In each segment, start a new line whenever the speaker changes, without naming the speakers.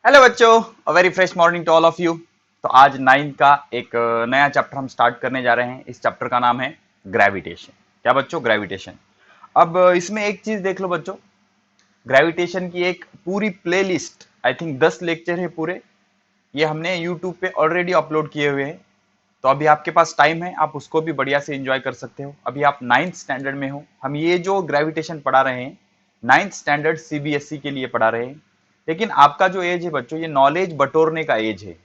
Hello बच्चों, a very fresh morning to all of you. तो आज नाइन्थ का एक नया चैप्टर हम स्टार्ट करने जा रहे हैं। इस चैप्टर का नाम है ग्रेविटेशन। क्या बच्चों? ग्रेविटेशन। अब इसमें एक चीज देख लो बच्चों, ग्रेविटेशन की एक पूरी प्लेलिस्ट, आई थिंक 10 लेक्चर है पूरे, ये हमने यूट्यूब पे ऑलरेडी अपलोड किए हुए हैं। तो अभी आपके पास टाइम है, आप उसको भी बढ़िया से एंजॉय कर सकते हो। अभी आप नाइन्थ स्टैंडर्ड में हो, हम ये जो ग्रेविटेशन पढ़ा रहे हैं नाइन्थ स्टैंडर्ड सीबीएसई के लिए पढ़ा रहे हैं। लेकिन आपका जो एज है बच्चों, ये नॉलेज बटोरने का एज है।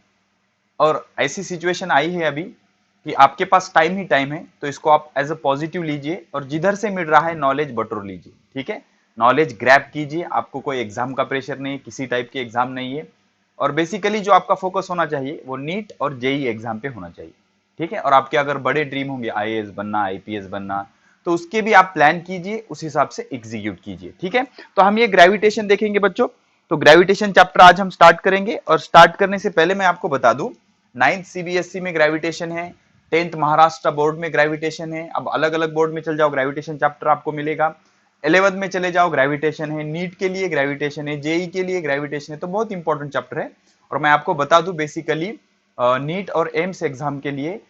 और ऐसी सिचुएशन आई है अभी कि आपके पास टाइम ही टाइम है, तो इसको आप एज अ पॉजिटिव लीजिए और जिधर से मिल रहा है नॉलेज बटोर लीजिए। ठीक है, नॉलेज ग्रैब कीजिए। आपको कोई एग्जाम का प्रेशर नहीं है, किसी टाइप के एग्जाम नहीं है। और बेसिकली जो आपका फोकस होना चाहिए वो नीट और जेई एग्जाम पे होना चाहिए। ठीक है, और आपके अगर बड़े ड्रीम होंगे आईएएस बनना, आईपीएस बनना, तो उसके भी आप प्लान कीजिए, उस हिसाब से एग्जीक्यूट कीजिए। ठीक है, तो हम ये ग्रेविटेशन देखेंगे बच्चों। तो ग्रेविटेशन चैप्टर आज हम स्टार्ट करेंगे, और स्टार्ट करने से पहले मैं आपको बता दूं, नाइन्थ सीबीएसई में ग्रेविटेशन है, 10th महाराष्ट्र बोर्ड में ग्रेविटेशन है। अब अलग अलग बोर्ड में चल जाओ, ग्रेविटेशन चैप्टर आपको मिलेगा। 11th में चले जाओ, ग्रेविटेशन है। नीट के लिए ग्रेविटेशन है, जेई के लिए ग्रेविटेशन है। तो बहुत इंपॉर्टेंट चैप्टर है। और मैं आपको बता दूं, बेसिकली नीट और एम्स एग्जाम के लिए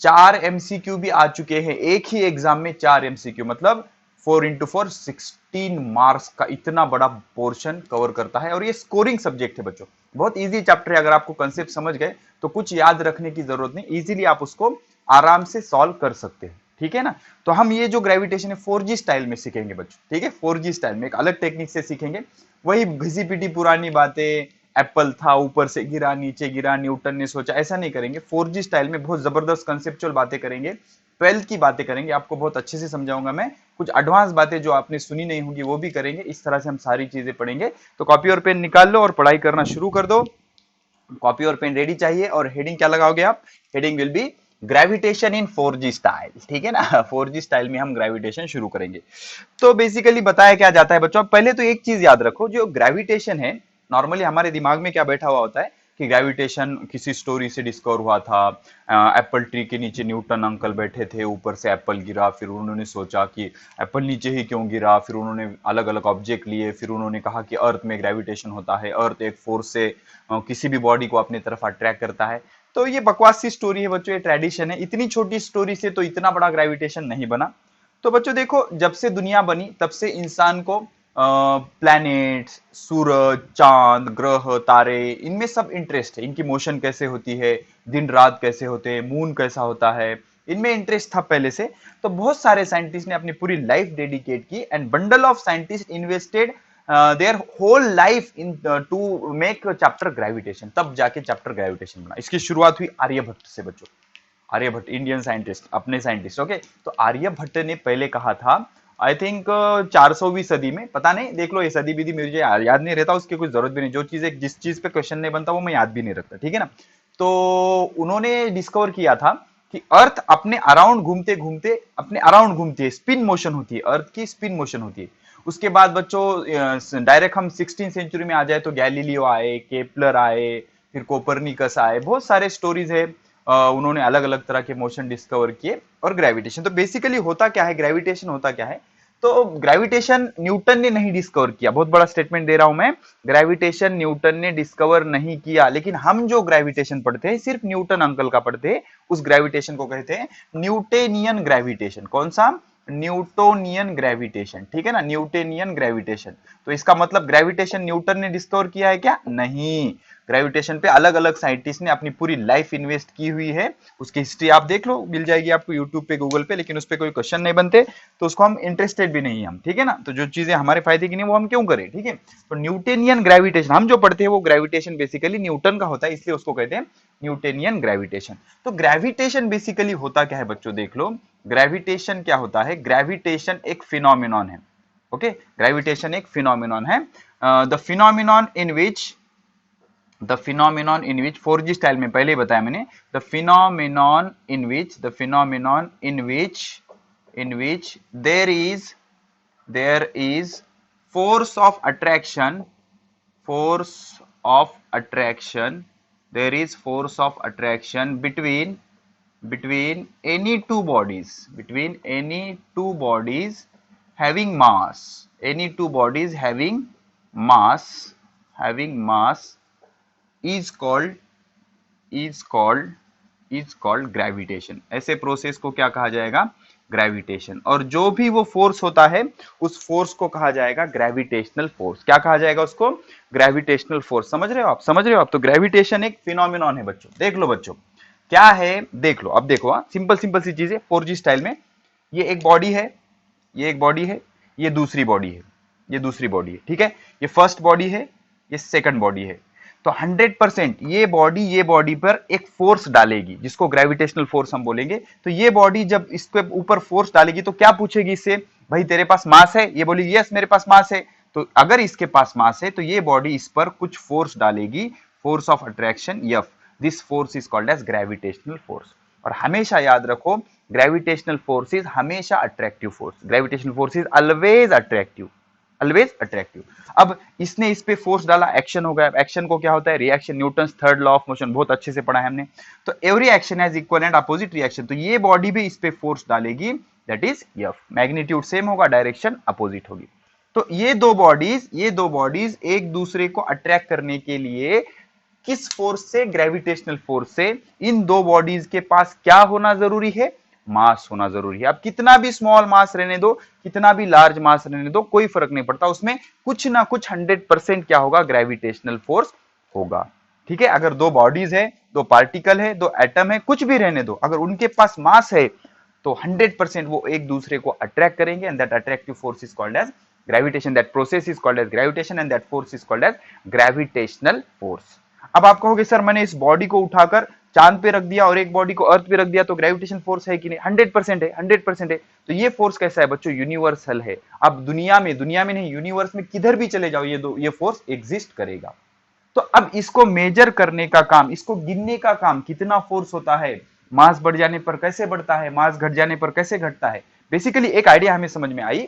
4 एमसीक्यू भी आ चुके हैं। एक ही एग्जाम में 4 एमसीक्यू, मतलब 4 into 4 16 मार्क्स का इतना बड़ा पोर्शन कवर करता है। और ये स्कोरिंग सब्जेक्ट है बच्चों, बहुत इजी चैप्टर है। अगर आपको कंसेप्ट समझ गए तो कुछ याद रखने की जरूरत नहीं, इजीली आप उसको आराम से सॉल्व कर सकते हैं। ठीक है ना। तो हम ये जो ग्रेविटेशन है 4G स्टाइल में सीखेंगे बच्चों। ठीक है, 4G स्टाइल में एक अलग टेक्निक से सीखेंगे। वही घिसी पिटी पुरानी बातें, एप्पल था ऊपर से गिरा नीचे गिरा, न्यूटन ने सोचा, ऐसा नहीं करेंगे। 4G स्टाइल में बहुत जबरदस्त कंसेप्चुअल बातें करेंगे, 12th की बातें करेंगे, आपको बहुत अच्छे से समझाऊंगा मैं। कुछ एडवांस बातें जो आपने सुनी नहीं होंगी वो भी करेंगे। इस तरह से हम सारी चीजें पढ़ेंगे। तो कॉपी और पेन निकाल लो और पढ़ाई करना शुरू कर दो। कॉपी और पेन रेडी चाहिए, और हेडिंग क्या लगाओगे आप? Heading will be gravitation in 4G style. ठीक है ना, 4G स्टाइल में हम ग्रेविटेशन शुरू करेंगे। तो बेसिकली बताया क्या जाता है बच्चों, पहले तो एक चीज याद रखो, जो ग्रेविटेशन है नॉर्मली हमारे दिमाग में क्या बैठा हुआ होता है कि ग्रेविटेशन किसी स्टोरी से डिस्कवर हुआ था। एप्पल ट्री के नीचे न्यूटन अंकल बैठे थे, ऊपर से एप्पल गिरा, फिर उन्होंने सोचा कि एप्पल नीचे ही क्यों गिरा। फिर उन्होंने अलग अलग ऑब्जेक्ट लिए, फिर उन्होंने कहा कि अर्थ में ग्रेविटेशन होता है, अर्थ एक फोर्स से किसी भी बॉडी को अपनी तरफ अट्रैक्ट करता है। तो ये बकवास सी स्टोरी है बच्चों, ये ट्रेडिशन है। इतनी छोटी स्टोरी से तो इतना बड़ा ग्रेविटेशन नहीं बना। तो बच्चों देखो, जब से दुनिया बनी तब से इंसान को प्लैनेट्स, सूरज, चांद, ग्रह, तारे, इनमें सब इंटरेस्ट है। इनकी मोशन कैसे होती है, दिन रात कैसे होते हैं, मून कैसा होता है, इनमें इंटरेस्ट था पहले से। तो बहुत सारे साइंटिस्ट ने अपनी पूरी लाइफ डेडिकेट की, and bundle of scientist invested their whole life in to make chapter gravitation. तब जाके चैप्टर ग्रेविटेशन बना। इसकी शुरुआत हुई आर्यभट्ट से बच्चों। आर्यभट्ट, इंडियन साइंटिस्ट, अपने साइंटिस्ट। ओके, तो आर्यभट्ट ने पहले कहा था, आई थिंक 400वीं सदी में, पता नहीं, देख लो, ये सदी विधि मुझे याद नहीं रहता, उसकी कोई जरूरत भी नहीं। जो चीज जिस चीज पे क्वेश्चन नहीं बनता वो मैं याद भी नहीं रखता। ठीक है ना। तो उन्होंने डिस्कवर किया था कि अर्थ अपने अराउंड घूमते घूमते, अपने अराउंड घूमती है, स्पिन मोशन होती है, अर्थ की स्पिन मोशन होती है। उसके बाद बच्चों डायरेक्ट हम 16th सेंचुरी में आ जाए तो गैलीलियो आए, केपलर आए, फिर कोपरनिकस आए, बहुत सारे स्टोरीज है। उन्होंने अलग अलग तरह के मोशन डिस्कवर किए। और ग्रेविटेशन, तो बेसिकली होता क्या है, ग्रेविटेशन होता क्या है? तो ग्रेविटेशन न्यूटन ने नहीं डिस्कवर किया, बहुत बड़ा स्टेटमेंट दे रहा हूं मैं। ग्रेविटेशन न्यूटन ने डिस्कवर नहीं किया, लेकिन हम जो ग्रेविटेशन पढ़ते हैं सिर्फ न्यूटन अंकल का पढ़ते हैं। उस ग्रेविटेशन को कहते हैं न्यूटेनियन ग्रेविटेशन। कौन सा? Newtonian gravitation. ठीक है ना, न्यूटेनियन ग्रेविटेशन। तो इसका मतलब ग्रेविटेशन न्यूटन ने डिस्कवर किया है क्या? नहीं। ग्रेविटेशन पे अलग अलग साइंटिस्ट ने अपनी पूरी लाइफ इन्वेस्ट की हुई है। उसकी हिस्ट्री आप देख लो, मिल जाएगी आपको यूट्यूब पे, गूगल पे। लेकिन उस पर कोई क्वेश्चन नहीं बनते, तो उसको हम इंटरेस्टेड भी नहीं हम। ठीक है ना, तो जो चीजें हमारे फायदे की नहीं वो हम क्यों करें। ठीक है, तो न्यूटेनियन ग्रेविटेशन हम जो पढ़ते हैं वो ग्रेविटेशन बेसिकली न्यूटन का होता है, इसलिए उसको कहते हैं न्यूटेनियन ग्रेविटेशन। तो ग्रेविटेशन बेसिकली होता क्या है बच्चों, देख लो। ग्रेविटेशन क्या होता है? ग्रेविटेशन एक फिनोमिनॉन है। ओके, ग्रेविटेशन एक फिनोमिनॉन है। The phenomenon in which, the phenomenon in which, 4G style में पहले ही बताया मैंने, the phenomenon in which, the phenomenon in which there is force of attraction, force of attraction, there is force of attraction between any two bodies, between any two bodies having mass, any two bodies having mass, having mass is called is called is called gravitation. ऐसे process को क्या कहा जाएगा? Gravitation. और जो भी वो force होता है उस फोर्स को कहा जाएगा ग्रेविटेशनल फोर्स। क्या कहा जाएगा उसको? Gravitational force. समझ रहे हो आप? समझ रहे हो आप? तो ग्रेविटेशन एक फिनोमिनॉन है बच्चों। देख लो बच्चों क्या है, देख लो। अब देखो, सिंपल सिंपल सी चीजें 4G स्टाइल में। ये एक बॉडी है, ये एक बॉडी है, ये दूसरी बॉडी है, ये दूसरी बॉडी है, ठीक है। ये फर्स्ट बॉडी है, ये सेकंड बॉडी है। तो 100% ये बॉडी पर एक फोर्स डालेगी जिसको ग्रेविटेशनल फोर्स हम बोलेंगे। तो ये बॉडी जब इसके ऊपर फोर्स डालेगी तो क्या पूछेगी इससे? भाई तेरे पास मास है? ये बोलेगी यस मेरे पास मास है। तो अगर इसके पास मास है तो ये बॉडी इस पर कुछ फोर्स डालेगी, force of attraction F। This force is called as gravitational force. और हमेशा याद रखो, ग्रेविटेशनल फोर्स इज हमेशा attractive force. Gravitational force is always attractive, always attractive. अब इसने इस पे फोर्स डाला, एक्शन हो गया। एक्शन को क्या होता है? Reaction. Newton's third law of motion बहुत अच्छे से पढ़ा है हमने। तो every action has equal and opposite reaction. तो ये बॉडी भी इस पे फोर्स डालेगी, that is F। Magnitude same होगा, डायरेक्शन अपोजिट होगी। तो ये दो बॉडीज एक दूसरे को अट्रैक्ट करने के लिए किस फोर्स से? ग्रेविटेशनल फोर्स से। इन दो बॉडीज के पास क्या होना जरूरी है? मास होना जरूरी है। अब कितना भी स्मॉल मास रहने दो, कितना भी लार्ज मास रहने दो, कोई फर्क नहीं पड़ता, उसमें कुछ ना कुछ 100% क्या होगा? ग्रेविटेशनल फोर्स होगा, ठीक है। अगर दो बॉडीज है, दो पार्टिकल है, दो एटम है, कुछ भी रहने दो, अगर उनके पास मास है तो 100% वो एक दूसरे को अट्रैक्ट करेंगे and that attractive force is called as gravitation। that process is called as gravitation and that force is called as gravitational force। अब आप कहोगे सर मैंने इस बॉडी को उठाकर चांद पे रख दिया और एक बॉडी को अर्थ पे रख दिया तो ग्रेविटेशन फोर्स है कि नहीं? 100% है, 100% है। तो ये फोर्स कैसा है बच्चों? यूनिवर्सल है। अब दुनिया में नहीं, यूनिवर्स में किधर भी चले जाओ ये फोर्स एग्जिस्ट करेगा। तो अब इसको मेजर करने का काम, इसको गिनने का काम, कितना फोर्स होता है, मास बढ़ जाने पर कैसे बढ़ता है, मास घट जाने पर कैसे घटता है। बेसिकली एक आइडिया हमें समझ में आई।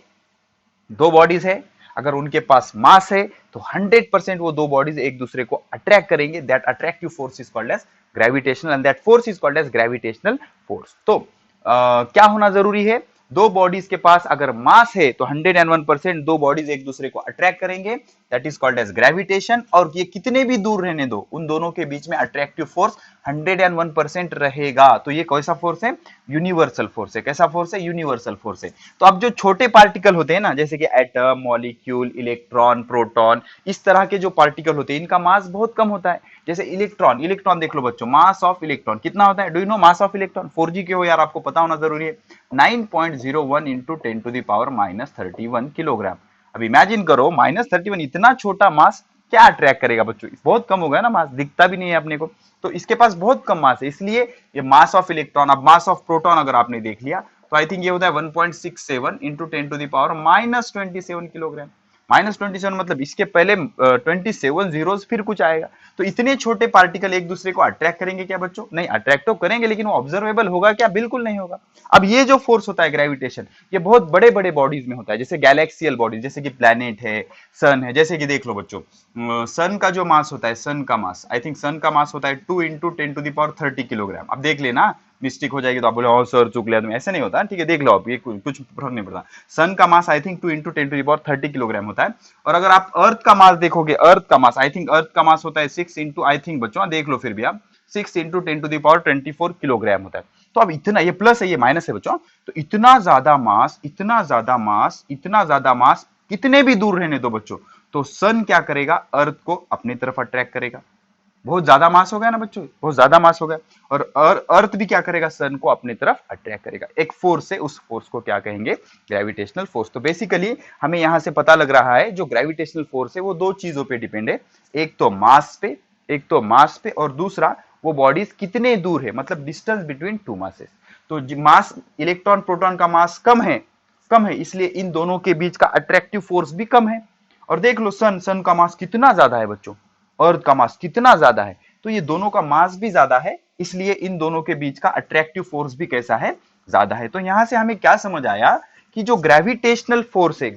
दो बॉडीज है, अगर उनके पास मास है तो 100% वो दो बॉडीज एक दूसरे को अट्रैक्ट करेंगे। That attractive force is called as gravitational and that force is called as gravitational force. तो क्या होना जरूरी है? दो बॉडीज के पास अगर मास है तो 101% दो बॉडीज एक दूसरे को अट्रैक्ट करेंगे, that is called as gravitation. और ये कितने भी दूर रहने दो, उन दोनों के बीच में अट्रैक्टिव फोर्स 101% रहेगा। तो ये कैसा फोर्स है? यूनिवर्सल फोर्स है। कैसा फोर्स है? यूनिवर्सल फोर्स है। तो अब जो छोटे पार्टिकल होते हैं ना, जैसे कि एटम, मॉलिक्यूल, इलेक्ट्रॉन, प्रोटॉन, इस तरह के जो पार्टिकल होते हैं इनका मास बहुत कम होता है। जैसे इलेक्ट्रॉन देख लो बच्चों, मास ऑफ इलेक्ट्रॉन कितना होता है? Do you know mass of electron? 4G के हो यार, आपको पता होना जरूरी है। 9.01 इंटू 10⁻³ किलोग्राम। अब इमेजिन करो -31, इतना छोटा मास क्या अट्रैक्ट करेगा बच्चों? बहुत कम हो गया ना मास, दिखता भी नहीं है अपने को। तो इसके पास बहुत कम मास है, इसलिए ये मास ऑफ इलेक्ट्रॉन। अब मास ऑफ प्रोटॉन अगर आपने देख लिया तो आई थिंक ये होता है 1.67 इंटू 10⁻⁻27 किलोग्राम। -27 मतलब इसके पहले 27 जीरोस फिर कुछ आएगा। तो इतने छोटे पार्टिकल एक दूसरे को अट्रैक्ट करेंगे क्या बच्चों? नहीं, अट्रैक्ट तो करेंगे लेकिन वो ऑब्जर्वेबल होगा क्या? बिल्कुल नहीं होगा। अब ये जो फोर्स होता है ग्रेविटेशन, ये बहुत बड़े बड़े बॉडीज में होता है, जैसे गैलेक्सियल बॉडीज, जैसे कि प्लैनेट है, सन है। जैसे कि देख लो बच्चों, सन का जो मास होता है, सन का मास आई थिंक सन का मास होता है 2 इंटू 10⁻30 किलोग्राम। अब देख लेना, मिस्टेक हो जाएगी तो आप बोले ओ सर चूक लिया तुम, ऐसे नहीं होता, ठीक है। देख लो आप, ये कुछ फर्क नहीं पड़ता। सन का मास आई थिंक 2 इंटू 10⁻30 किलोग्राम होता है। और अगर आप अर्थ का मास देखोगे, अर्थ का मास आई थिंक अर्थ का मास होता है 6 इंटू, आई थिंक बच्चों देख लो फिर भी आप, 6 इंटू 10⁻24 किलोग्राम होता है। तो अब इतना, ये प्लस है ये माइनस है बच्चों। तो इतना ज्यादा मास, इतना ज्यादा मास, इतना ज्यादा मास कितने भी दूर रहने दो बच्चों, तो सन क्या करेगा? अर्थ को अपनी तरफ अट्रैक्ट करेगा। बहुत ज्यादा मास हो गया ना बच्चों, बहुत ज्यादा मास हो गया। और अर्थ भी क्या करेगा? सन को अपनी तरफ अट्रैक्ट करेगा। एक फोर्स है, उस फोर्स को क्या कहेंगे? Gravitational force. तो बेसिकली हमें यहां से पता लग रहा है जो ग्रेविटेशनल फोर्स है वो दो चीजों पे डिपेंड है। एक तो मास पे, और दूसरा वो बॉडीज कितने दूर है, मतलब डिस्टेंस बिटवीन टू मासेस। तो मास, इलेक्ट्रॉन प्रोटॉन का मास कम है, इसलिए इन दोनों के बीच का अट्रैक्टिव फोर्स भी कम है। और देख लो सन का मास कितना ज्यादा है बच्चों, अर्थ का मास कितना ज्यादा है। तो ये दोनों का मास भी ज्यादा है, इसलिए इन दोनों के बीच का अट्रैक्टिव फोर्स भी कैसा है? ज्यादा है। तो यहां से हमें क्या समझ आया कि जो ग्रेविटेशनल फोर्स है,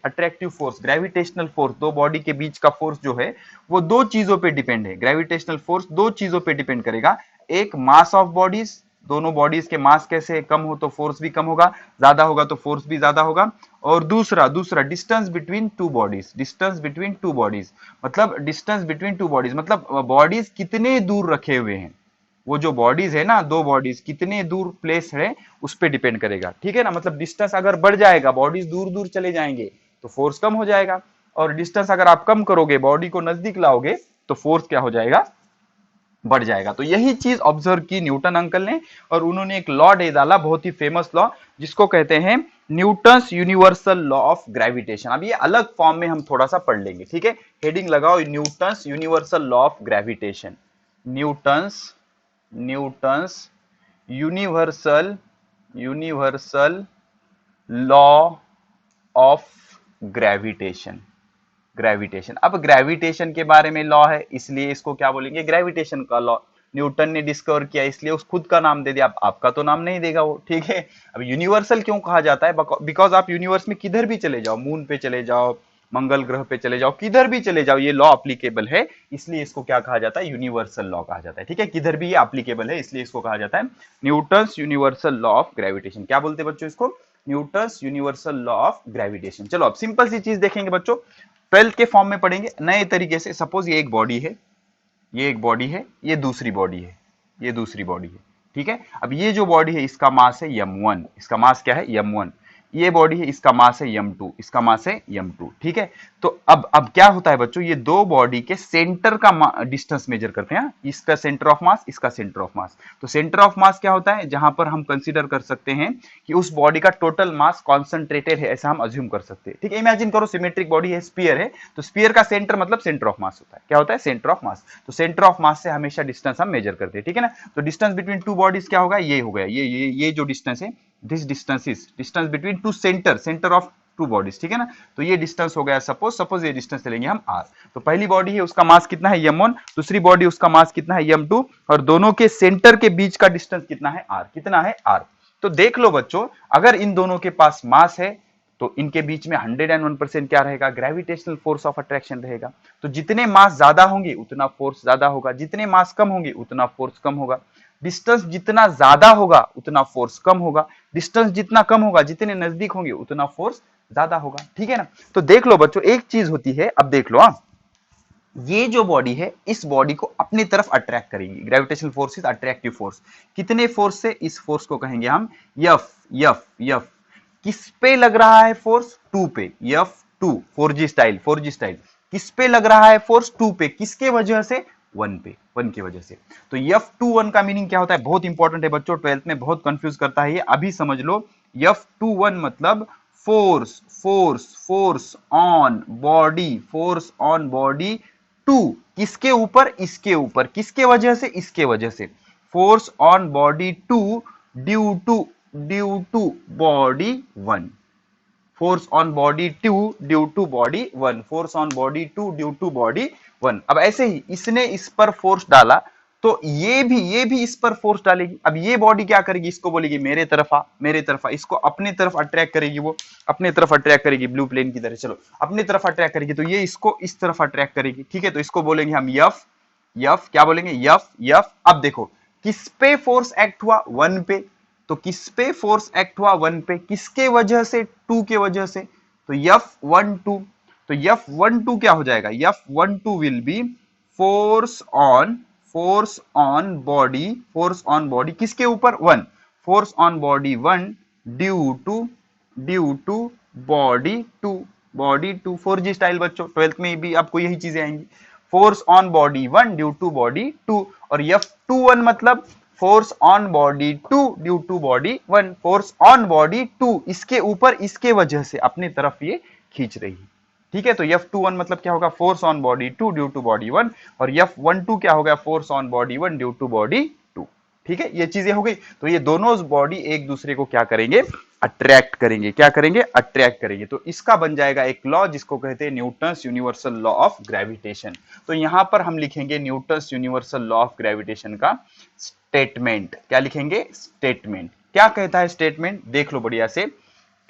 अट्रैक्टिव फोर्स, ग्रेविटेशनल फोर्स, दो बॉडी के बीच का फोर्स जो है वो दो चीजों पे डिपेंड है। ग्रेविटेशनल फोर्स दो चीजों पे डिपेंड करेगा। एक मास ऑफ बॉडीज, दोनों बॉडीज के मास कैसे, कम हो तो फोर्स भी कम होगा, ज्यादा होगा तो फोर्स भी ज्यादा होगा। और दूसरा दूसरा distance between two bodies, distance between two bodies मतलब डिस्टेंस बिटवीन टू बॉडीज मतलब बॉडीज कितने दूर रखे हुए हैं, वो जो बॉडीज है ना, दो बॉडीज कितने दूर प्लेस है उस पर डिपेंड करेगा, ठीक है ना। मतलब डिस्टेंस अगर बढ़ जाएगा, बॉडीज दूर दूर चले जाएंगे तो फोर्स कम हो जाएगा, और डिस्टेंस अगर आप कम करोगे, बॉडी को नजदीक लाओगे तो फोर्स क्या हो जाएगा, बढ़ जाएगा। तो यही चीज ऑब्जर्व की न्यूटन अंकल ने, और उन्होंने एक लॉ दे डाला, बहुत ही फेमस लॉ, जिसको कहते हैं Newton's universal law of gravitation. अब ये अलग फॉर्म में हम थोड़ा सा पढ़ लेंगे, ठीक है। हेडिंग लगाओ, Newton's universal law of gravitation, Newton's Newton's universal universal law of gravitation, gravitation. अब ग्रेविटेशन के बारे में लॉ है, इसलिए इसको क्या बोलेंगे, ग्रेविटेशन का लॉ। न्यूटन ने डिस्कवर किया इसलिए उस खुद का नाम दे दिया, आपका तो नाम नहीं देगा वो, ठीक है। अब यूनिवर्सल क्यों कहा जाता है, बिकॉज आप यूनिवर्स में किधर भी चले जाओ, मून पे चले जाओ, मंगल ग्रह पे चले जाओ, किधर भी चले जाओ, ये लॉ अप्लीकेबल है, इसलिए इसको क्या कहा जाता है, यूनिवर्सल लॉ कहा जाता है, ठीक है। किधर भी ये अप्लीकेबल है, इसलिए इसको कहा जाता है Newton's universal law of gravitation. क्या बोलते हैं बच्चों इसको, Newton's universal law of gravitation. चलो अब सिंपल सी चीज देखेंगे बच्चों, 12th के फॉर्म में पढ़ेंगे नए तरीके से। सपोज ये एक बॉडी है, ये एक बॉडी है, ये दूसरी बॉडी है, ये दूसरी बॉडी है, ठीक है। अब ये जो बॉडी है इसका मास है m1, इसका मास क्या है m1, ये बॉडी है इसका मास है m2, इसका मास है m2, ठीक है। तो अब क्या होता है बच्चों, ये दो बॉडी के सेंटर का डिस्टेंस मेजर करते हैं, इसका सेंटर ऑफ मास, इसका सेंटर ऑफ मास। तो सेंटर ऑफ मास क्या होता है, जहां पर हम कंसीडर कर सकते हैं कि उस बॉडी का टोटल मास कॉन्सेंट्रेटेड है, ऐसा हम अज्यूम कर सकते हैं, ठीक है। इमेजिन करो सिमेट्रिक बॉडी है, स्फीयर है, तो स्फीयर का सेंटर मतलब सेंटर ऑफ मास होता है, क्या होता है, सेंटर ऑफ मास। तो सेंटर ऑफ मास से हमेशा डिस्टेंस हम मेजर करते हैं, ठीक है ना। तो डिस्टेंस बिटवीन टू बॉडीज क्या होगा, ये हो गया, ये जो डिस्टेंस है, this distance is distance between to centre, centre of to bodies, ठीक है ना। तो ये डिस्टेंस हो गया, सपोज ये डिस्टेंस लेंगे हम r। तो पहली बॉडी है उसका मास कितना है m1, दूसरी बॉडी उसका मास कितना है m2, और दोनों के सेंटर के बीच का डिस्टेंस कितना है r, कितना है r। तो देख लो बच्चों, अगर इन दोनों के पास मास है तो इनके बीच में 101% क्या रहेगा, ग्रेविटेशनल फोर्स ऑफ अट्रैक्शन रहेगा। तो जितने मास ज्यादा होंगे उतना फोर्स ज्यादा होगा, जितने मास कम होंगे उतना फोर्स कम होगा। डिस्टेंस जितना ज्यादा होगा उतना फोर्स कम होगा, डिस्टेंस जितना कम होगा, जितने नजदीक होंगे उतना फोर्स ज्यादा होगा, ठीक है ना। तो देख लो बच्चों, एक चीज होती है, अब देख लो, ये जो बॉडी है इस बॉडी को अपनी तरफ अट्रैक्ट करेगी, gravitational force is attractive force. कितने फोर्स से, इस फोर्स को कहेंगे हम यफ, यफ, यफ। किस पे लग रहा है फोर्स, 2 पे, F 2, 4G style, 4G style. किस पे लग रहा है फोर्स, 2 पे, किसके वजह से, 1 पे, 1 की वजह से। तो F21 का मीनिंग क्या होता है, बहुत इंपॉर्टेंट है बच्चों, 12th में बहुत कंफ्यूज करता है ये, अभी समझ लो। F21 मतलब force, force, force on body, force on body two, किसके ऊपर, इसके ऊपर, किसके वजह से, इसके वजह से। Force on body two due to body 1, force on body 2 due to body 1, force on body 2 due to body 1। अब ऐसे ही इसने इस पर फोर्स डाला तो ये भी इस पर फोर्स डालेगी। अब ये बॉडी क्या करेगी, इसको बोलेगी मेरे तरफ आ, मेरे तरफ आ, इसको अपने तरफ अट्रैक्ट करेगी, वो अपने तरफ अट्रैक्ट करेगी, ब्लू प्लेन की तरह, चलो अपने तरफ अट्रैक्ट करेगी। तो ये इसको इस तरफ अट्रैक्ट करेगी, ठीक है। तो इसको बोलेंगे हम यफ, यफ क्या बोलेंगे, यफ, यफ। अब देखो किस पे फोर्स एक्ट हुआ, 1 पे, तो किस पे फोर्स एक्ट हुआ, 1 पे, किसके वजह से, 2 के वजह से। तो F12, तो F12 क्या हो जाएगा, F12 will be force on body, force on body किसके ऊपर, 1, force on body 1 due to body 2, body 2, 4G style बच्चों, 12th में भी आपको यही चीजें आएंगी, force on body 1 due to body 2। और F21 मतलब force on body 2 due to body 1, force on body 2, इसके ऊपर, इसके वजह से अपनी तरफ ये खींच रही है, ठीक है। तो F21 मतलब क्या होगा, force on body 2 due to body 1, और F12 क्या होगा, force on body 1 due to body 2, ठीक है। ये चीजें हो गई। तो ये दोनों बॉडी एक दूसरे को क्या करेंगे, अट्रैक्ट करेंगे, क्या करेंगे, अट्रैक्ट करेंगे। तो इसका बन जाएगा एक लॉ जिसको कहते हैं Newton's universal law of gravitation. तो यहां पर हम लिखेंगे Newton's universal law of gravitation का स्टेटमेंट, क्या लिखेंगे, स्टेटमेंट। क्या कहता है स्टेटमेंट, देख लो बढ़िया से,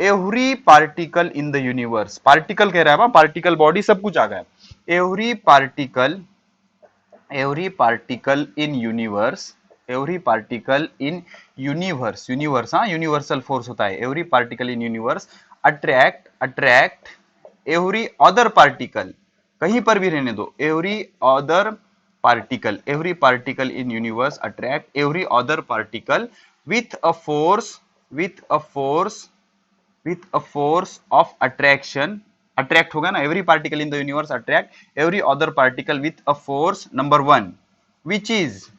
every particle in the universe, particle कह रहा है, पार्टिकल बॉडी सब कुछ आ गया, every particle in universe, every particle in universe, universe, हाँ यूनिवर्सल फोर्स होता है, every particle in universe attract every other particle, कहीं पर भी रहने दो, every particle in universe attract every other particle with a force, with a force with a force of attraction, attract होगा ना, every particle in the universe attract every other particle with a force number one which is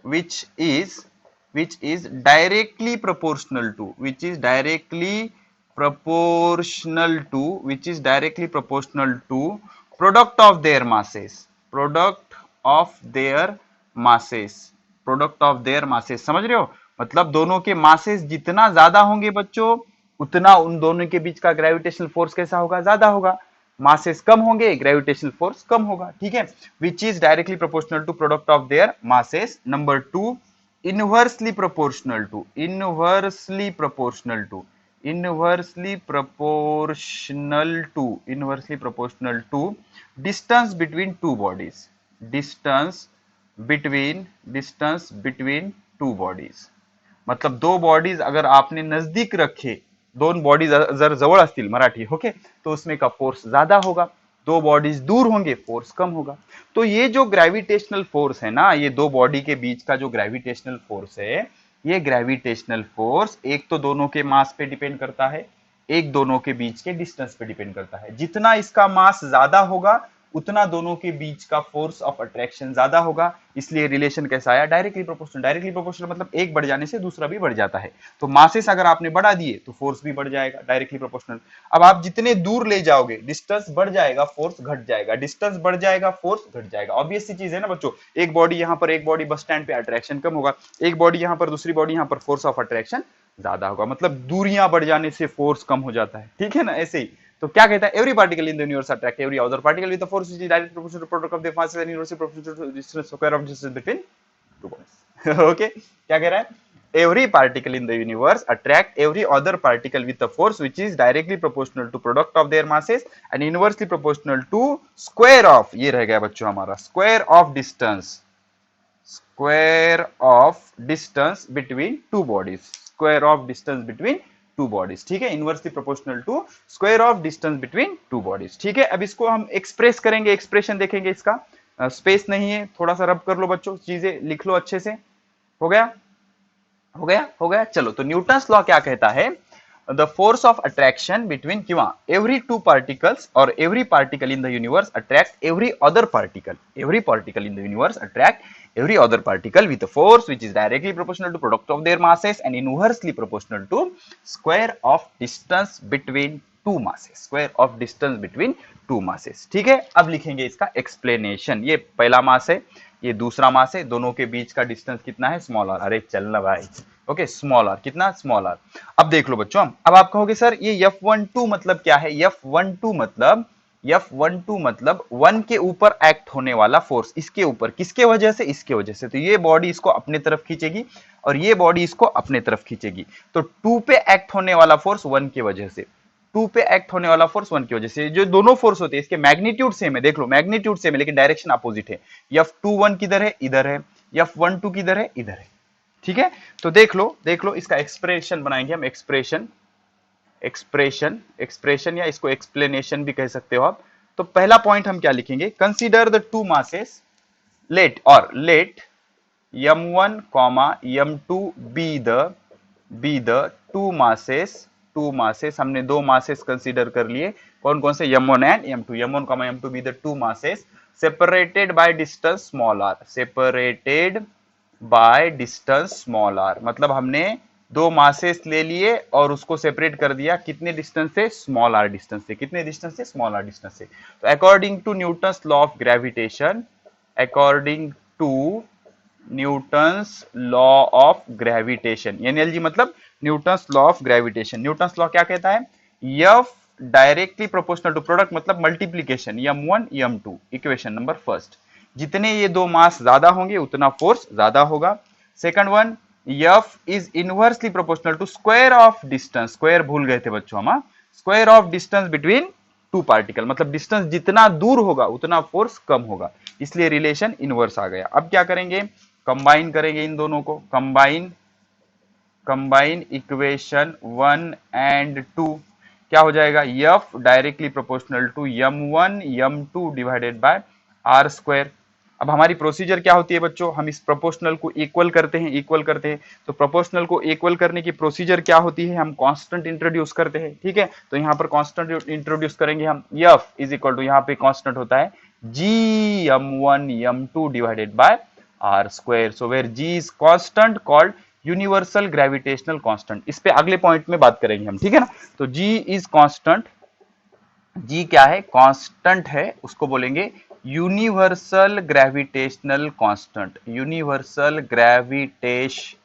which is which is directly proportional to, which is directly proportional to, which is directly proportional to product of their masses, product of their masses, product of their masses, समझ रहे हो, मतलब दोनों के masses जितना ज्यादा होंगे बच्चों, उतना उन दोनों के बीच का ग्रेविटेशनल फोर्स कैसा होगा, ज्यादा होगा, मासेस कम होंगे ग्रेविटेशनल फोर्स कम होगा, ठीक है, which is directly proportional to product of their masses. Number two, inversely proportional to, inversely proportional to, inversely proportional to, inversely proportional to distance between two bodies, distance between two bodies, मतलब दो bodies अगर आपने नजदीक रखे, दोन bodies जर जवळ असतील मराठी ओके, तो उसमें का फोर्स ज्यादा होगा, दो बॉडीज दूर होंगे फोर्स कम होगा। तो ये जो ग्रेविटेशनल फोर्स है ना, ये दो बॉडी के बीच का जो ग्रेविटेशनल फोर्स है, ये ग्रेविटेशनल फोर्स एक तो दोनों के मास पे डिपेंड करता है, एक दोनों के बीच के डिस्टेंस पे डिपेंड करता है। जितना इसका मास ज्यादा होगा उतना दोनों के बीच का फोर्स ऑफ अट्रैक्शन ज्यादा होगा, इसलिए रिलेशन कैसा आया, डायरेक्टली प्रोपोर्शनल। डायरेक्टली प्रोपोर्शनल मतलब एक बढ़ जाने से दूसरा भी बढ़ जाता है, तो मासेस अगर आपने बढ़ा दिए तो फोर्स भी बढ़ जाएगा, डायरेक्टली प्रोपोर्शनल। अब आप जितने दूर ले जाओगे डिस्टेंस बढ़ जाएगा फोर्स घट जाएगा, डिस्टेंस बढ़ जाएगा फोर्स घट जाएगा, ऑब्वियस सी चीज है ना बच्चों। एक बॉडी यहाँ पर, एक बॉडी बस स्टैंड पे अट्रैक्शन कम होगा, एक बॉडी यहाँ पर दूसरी बॉडी यहाँ पर फोर्स ऑफ अट्रैक्शन ज्यादा होगा, मतलब दूरियां बढ़ जाने से फोर्स कम हो जाता है, ठीक है ना, ऐसे ही। तो क्या कहता है, every particle in the universe attract every other particle with the force which is directly proportional to product of their masses and universal proportional to distance square of distance between two bodies. Okay, क्या कह रहा है, every particle in the universe attract every other particle with a force which is directly proportional to product of their masses and inversely proportional to square of, ये रह गया बच्चों हमारा, square of distance, square of distance between two bodies, square of distance between two bodies, ठीक है, inversely proportional to square of distance between two bodies, ठीक है। अब इसको हम एक्सप्रेस करेंगे, एक्सप्रेशन देखेंगे, इसका स्पेस नहीं है, थोड़ा सा रब कर लो बच्चों, चीजें लिख लो अच्छे से, हो गया हो गया हो गया, चलो। तो न्यूटन्स लॉ क्या कहता है, the force of attraction between किंवा एवरी टू पार्टिकल्स और every particle in the universe attract every other particle, every particle in the universe attract every other particle with a force which is directly proportional to product of their masses and inversely proportional to square of distance between two masses, square of distance between two masses, ठीक है। अब लिखेंगे इसका explanation, ये पहला मास है, ये दूसरा मास है, दोनों के बीच का डिस्टेंस कितना है, स्मॉल आर, अरे चलना भाई, ओके, स्मॉल आर कितना, स्मॉल आर। अब देख लो बच्चों, अब आप कहोगे सर ये F12 मतलब क्या है, F12 मतलब वन के ऊपर एक्ट होने वाला फोर्स, इसके ऊपर, किसके वजह से, इसके वजह से, तो ये बॉडी इसको अपने तरफ खींचेगी और ये बॉडी इसको अपने तरफ खींचेगी, तो टू पे एक्ट होने वाला फोर्स वन की वजह से, टू पे एक्ट होने वाला फोर्स वन की वजह से, जो दोनों फोर्स होते हैं इसके मैग्नीट्यूड सेम है, देख लो मैग्नीट्यूड सेम है लेकिन डायरेक्शन अपोजिट है, F21 किधर है, इधर है, F12 किधर है, इधर है, ठीक है। तो देख लो इसका एक्सप्रेशन बनाएंगे हम, एक्सप्रेशन या इसको एक्सप्लेनेशन भी कह सकते हो आप। तो पहला पॉइंट हम क्या लिखेंगे, consider the two masses, let m1, m2 be the two masses, हमने दो मासेस कंसीडर कर लिए, कौन कौन से, m1 and m2, m1, m2 be the two masses separated by distance small r, separated by distance small r, मतलब हमने दो मासेस ले लिए और उसको सेपरेट कर दिया, कितने डिस्टेंस से, स्मॉल आर डिस्टेंस से, कितने डिस्टेंस से, स्मॉल आर डिस्टेंस से। तो according to Newton's law of gravitation, according to Newton's law of gravitation, NLG मतलब Newton's law of gravitation, Newton's law क्या कहता है, F directly proportional to product मतलब multiplication, m1 m2, equation number first, जितने ये दो मास ज्यादा होंगे उतना फोर्स ज्यादा होगा। Second one, F is inversely proportional to square of distance, square भूल गए थे बच्चों हम, square of distance between two particle, मतलब डिस्टेंस जितना दूर होगा उतना फोर्स कम होगा, इसलिए रिलेशन इनवर्स आ गया। अब क्या करेंगे, कंबाइन करेंगे इन दोनों को, कंबाइन कंबाइन इक्वेशन 1 एंड 2, क्या हो जाएगा, F directly proportional to m1 m2 divided by are square. अब हमारी प्रोसीजर क्या होती है बच्चों, हम इस प्रोपोर्शनल को इक्वल करते हैं, तो प्रोपोर्शनल को इक्वल करने की प्रोसीजर क्या होती है, हम कांस्टेंट इंट्रोड्यूस करते हैं। ठीक है, तो यहाँ पर कांस्टेंट इंट्रोड्यूस करेंगे हम, F इज इक्वल टू, यहाँ पे कांस्टेंट होता है G m1 m2 divided by are square. So where G is constant called universal gravitational constant. इस पे अगले पॉइंट में बात करेंगे हम, ठीक है ना। तो जी इज कांस्टेंट, जी क्या है, कांस्टेंट है, उसको बोलेंगे universal gravitational constant, universal gravitational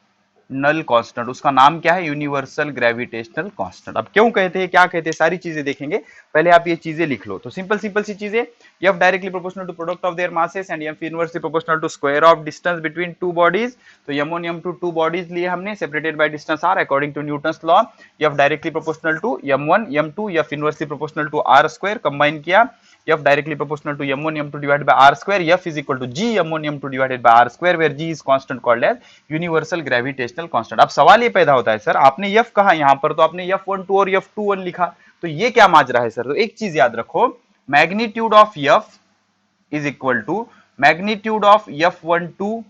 constant, उसका नाम क्या है, यूनिवर्सल ग्रेविटेशनल कांस्टेंट। अब क्यों कहते हैं, क्या कहते हैं, सारी चीजें देखेंगे, पहले आप ये चीजें लिख लो। तो सिंपल सिंपल सी चीजें, F directly proportional to product of their masses and F inversely proportional to square of distance between two bodies. तो m1 m2 टू बॉडीज लिए हमने, separated by distance r according to Newton's law. F directly proportional to m1 m2, F inversely proportional to r square, combine किया, F directly proportional to m1 m2 divided by r square, F is equal to g m1 m2 divided by r square, where g is constant called as universal gravitational constant। अब सवाल ये पैदा होता है, sir आपने F कहा यहाँ पर, तो आपने F12 और F21 लिखा, तो ये क्या माजरा है सर। तो एक चीज याद रखो, magnitude of F is equal to magnitude of F12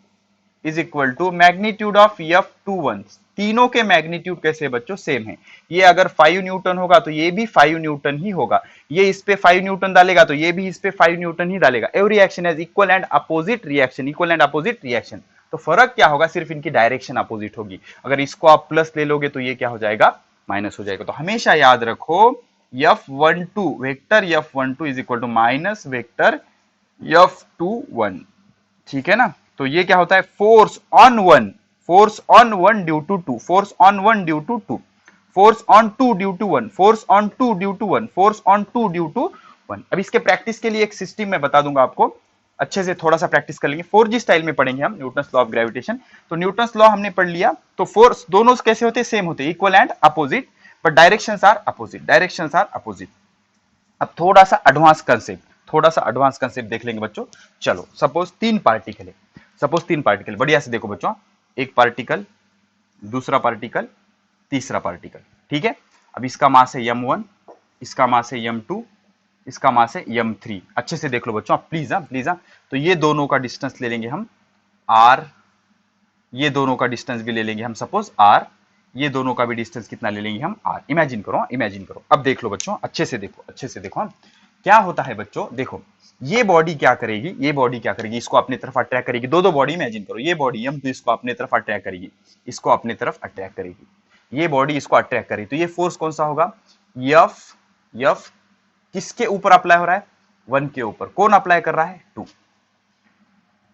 is equal to magnitude of F21। तीनों के मैग्नीट्यूड कैसे बच्चों, सेम है। ये अगर 5 न्यूटन होगा तो ये भी 5 न्यूटन ही होगा, ये इस पे 5 न्यूटन डालेगा तो ये भी इस पे 5 न्यूटन ही डालेगा। Every reaction has equal and opposite reaction, equal and opposite reaction. तो फर्क क्या होगा, सिर्फ इनकी डायरेक्शन अपोजिट होगी। अगर इसको आप प्लस ले लोगे तो ये क्या हो जाएगा, माइनस हो जाएगा। तो हमेशा याद रखो F12 vector F12 is equal to minus vector F21, ठीक है ना। तो ये क्या होता है, force on one due to two, force on one due to two, force on two due to one, force on two due to one, force on two due to one. अब इसके प्रैक्टिस के लिए एक system मैं बता दूंगा आपको, अच्छे से थोड़ा सा प्रैक्टिस कर लेंगे। 4G स्टाइल में पढ़ेंगे हम न्यूटन्स लॉ ऑफ ग्रेविटेशन। तो न्यूटन्स लॉ हमने पढ़ लिया, तो फोर्स दोनों कैसे होते हैं, सेम होते हैं, equal and opposite, but directions are opposite, directions are opposite. अब थोड़ा सा एडवांस कंसेप्ट देख लेंगे बच्चों। चलो सपोज तीन पार्टिकल, बढ़िया से देखो बच्चों, एक पार्टिकल, दूसरा पार्टिकल, तीसरा पार्टिकल, ठीक है। अब इसका मास है m1, इसका मास है m2, इसका मास है m3। अच्छे से देख लो बच्चों प्लीज, प्लीज। तो ये दोनों का डिस्टेंस ले लेंगे हम r, ये दोनों का डिस्टेंस भी ले लेंगे हम सपोज r, ये दोनों का भी डिस्टेंस कितना ले लेंगे हम r। इमेजिन करो। अब देख लो बच्चों, अच्छे से देखो क्या होता है बच्चों। देखो ये बॉडी क्या करेगी, इसको अपनी तरफ अट्रैक्ट करेगी। दो बॉडी इमेजिन करो, ये बॉडी m2 इसको अपनी तरफ अट्रैक्ट करेगी, ये बॉडी इसको अट्रैक्ट करेगी। तो ये फोर्स कौन सा होगा, F किसके ऊपर अप्लाई हो रहा है, 1 के ऊपर। कौन अप्लाई कर रहा है, 2।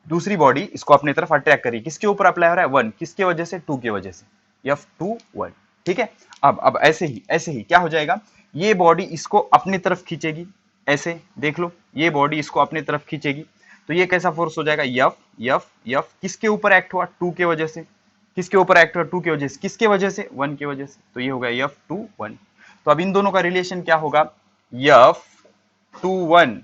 दूसरी बॉडी इसको अपनी तरफ अट्रैक्ट करेगी, किसके ऊपर अप्लाई हो रहा है, 1, किसके वजह से, 2 की वजह से, F21, ठीक है। अब ऐसे ही क्या हो जाएगा, ये बॉडी इसको अपनी तरफ खींचेगी, ऐसे देख लो, ये बॉडी इसको अपनी तरफ खींचेगी। तो ये कैसा फोर्स हो जाएगा, F किसके ऊपर एक्ट हुआ, 2 के वजह से, किसके ऊपर एक्ट हुआ, 2 की वजह से, किसके वजह से, 1 की वजह से। तो ये हो गया F21। तो अब इन दोनों का रिलेशन क्या होगा, F21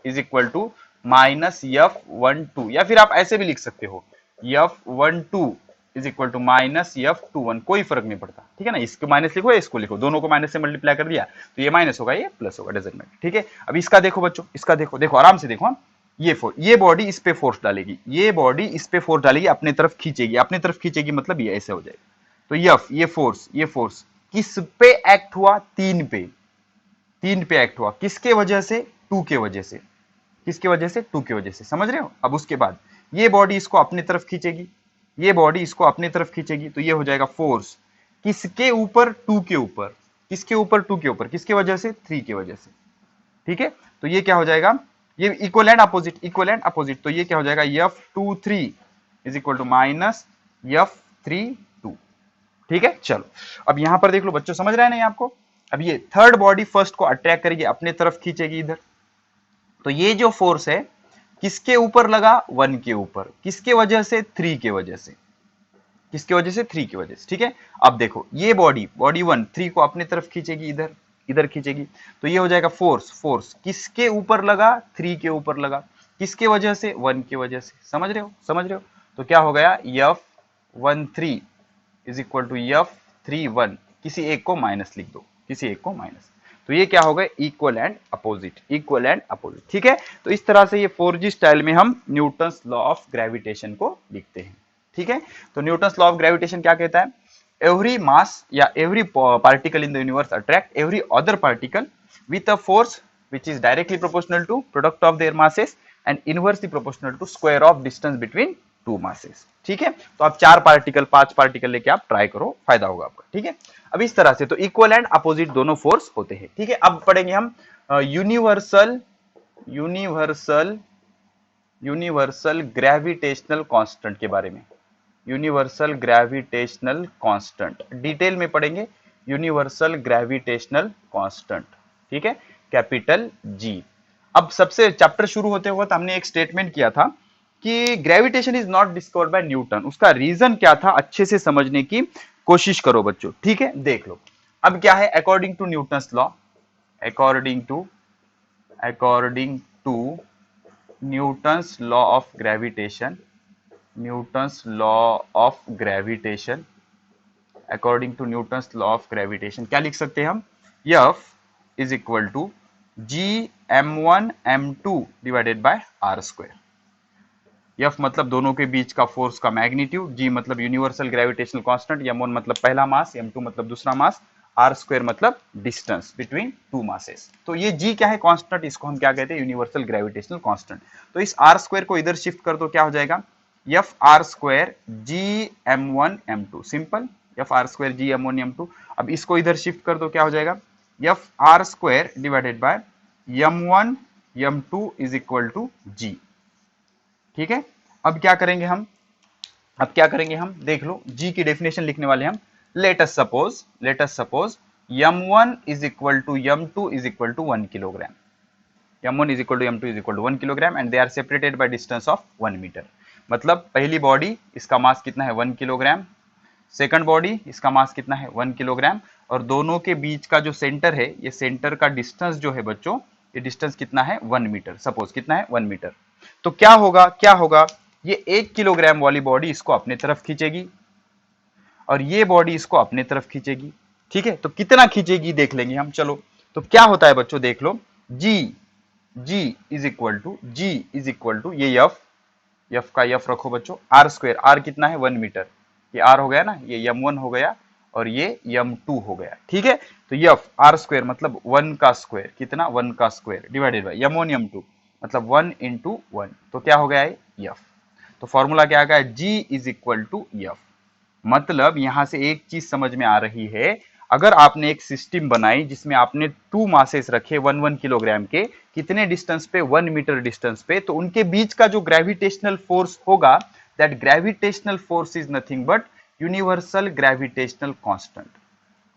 is equal to minus F12, या फिर आप ऐसे भी लिख सकते हो, F12 is equal to minus F21, कोई फर्क नहीं पड़ता, ठीक है ना। इसको माइनस लिखो या इसको लिखो, दोनों को माइनस से मल्टीप्लाई कर दिया तो ये माइनस होगा, ये प्लस होगा, डजंट मैटर, ठीक है। अब इसका देखो बच्चों, इसका देखो आराम से देखो, ये बॉडी इस पे फोर्स डालेगी, अपने तरफ खींचेगी, मतलब ये ऐसे हो जाएगा। तो ये फोर्स किस पे एक्ट हुआ, 3 पे एक्ट हुआ, किसके वजह से, 2 के वजह से, टू की वजह से, समझ रहे हो। अब उसके बाद ये बॉडी इसको अपनी तरफ खींचेगी, तो ये हो जाएगा फोर्स किसके ऊपर, 2 के ऊपर, किसके वजह से, 3 की वजह से, ठीक है। तो ये क्या हो जाएगा, ये इक्वल एंड अपोजिट, तो ये क्या हो जाएगा, F23 is equal to minus F32, ठीक है। चलो अब यहां पर देख लो बच्चों, समझ रहे हैं नहीं आपको। अब ये थर्ड बॉडी फर्स्ट को अट्रैक्ट करेगी, अपने तरफ खींचेगी इधर। तो ये जो फोर्स है किसके ऊपर लगा, 1 के ऊपर, किसके वजह से, 3 के वजह से, ठीक है। अब देखो ये बॉडी 1 3 को अपने तरफ खींचेगी, इधर खींचेगी। तो ये हो जाएगा फोर्स किसके ऊपर लगा, 3 के ऊपर लगा, किसके वजह से, 1 की वजह से, समझ रहे हो। तो क्या हो गया, F13 is equal to F31, किसी एक को माइनस लिख दो, किसी एक को माइनस, तो ये क्या हो गए, equal and opposite, equal and opposite, ठीक है। तो इस तरह से ये 4G स्टाइल में हम न्यूटन्स लॉ ऑफ ग्रेविटेशन को लिखते हैं, ठीक है। तो न्यूटन्स लॉ ऑफ ग्रेविटेशन क्या कहता है, एवरी मास या every particle in the universe attract every other particle with a force which is directly proportional to product of their masses and inversely proportional to square of distance between two masses, ठीक है। तो आप 4 particle 5 particle लेके आप try करो, फायदा होगा आपका, ठीक है। अब इस तरह से तो इक्वल एंड अपोजिट दोनों फोर्स होते हैं, ठीक है। अब पढ़ेंगे हम universal universal universal gravitational constant के बारे में, यूनिवर्सल ग्रेविटेशनल कांस्टेंट डिटेल में पढ़ेंगे, यूनिवर्सल ग्रेविटेशनल कांस्टेंट, ठीक है, कैपिटल जी। अब सबसे चैप्टर शुरू होते हुए हमने एक स्टेटमेंट किया था कि gravitation is not discovered by Newton, उसका रीजन क्या था अच्छे से समझने की कोशिश करो बच्चों, ठीक है। देख लो अब क्या है, according to Newton's law, according to Newton's law of gravitation, Newton's law of gravitation, according to Newton's law of gravitation क्या लिख सकते हैं हम, F is equal to Gm1m2 divided by are square. F मतलब दोनों के बीच का फोर्स का मैग्नीट्यूड, G मतलब यूनिवर्सल ग्रेविटेशनल कांस्टेंट, M1 मतलब पहला मास, M2 मतलब दूसरा मास, आर स्क्वायर मतलब डिस्टेंस बिटवीन टू मासेस। तो ये G क्या है, कांस्टेंट, इसको हम क्या कहते हैं, यूनिवर्सल ग्रेविटेशनल कांस्टेंट। तो इस आर स्क्वायर को इधर शिफ्ट कर दो, क्या हो जाएगा, F r square Gm1m2, simple, F r square Gm1m2। अब इसको इधर शिफ्ट कर दो, क्या हो जाएगा, F r square divided by M1 M2 is equal to G, ठीक है। अब क्या करेंगे हम, देख लो, G की डेफिनेशन लिखने वाले हम, let us suppose M1 is equal to M2 is equal to 1 kilogram, M1 is equal to M2 is equal to 1 kilogram and they are separated by distance of 1 metre. मतलब पहली body इसका मास कितना है, 1 kilogram, second body इसका मास कितना है, 1 kilogram, और दोनों के बीच का जो सेंटर है, ये सेंटर का डिस्टेंस जो है बच्चों, ये डिस्टेंस कितना है, 1 मीटर, सपोज कितना है, 1 मीटर। तो क्या होगा, ये 1 किलोग्राम वाली बॉडी इसको अपने तरफ खींचेगी और ये बॉडी इसको अपने तरफ खींचेगी, ठीक है। तो कितना खींचेगी देख लेंगे हम, चलो। तो क्या होता है बच्चों, देख लो, G इज इक्वल टू ये F का F रखो बच्चों, आर स्क्वायर, आर कितना है, 1 मीटर, ये आर हो गया ना, ये M1 हो गया और ये M2 हो गया, ठीक है। तो F आर स्क्वायर मतलब 1 का स्क्वायर, कितना, 1 का square divided by M1 M2 मतलब 1 इंटू 1, तो क्या हो गया है, F। तो फॉर्मूला क्या आ गया, G is equal to F। मतलब यहां से एक चीज समझ में आ रही है, अगर आपने एक सिस्टम बनाई जिसमें आपने 2 मासेस रखे 1 किलोग्राम के, कितने डिस्टेंस पे, 1 मीटर डिस्टेंस पे, तो उनके बीच का जो ग्रेविटेशनल फोर्स होगा, that gravitational force is nothing but universal gravitational constant.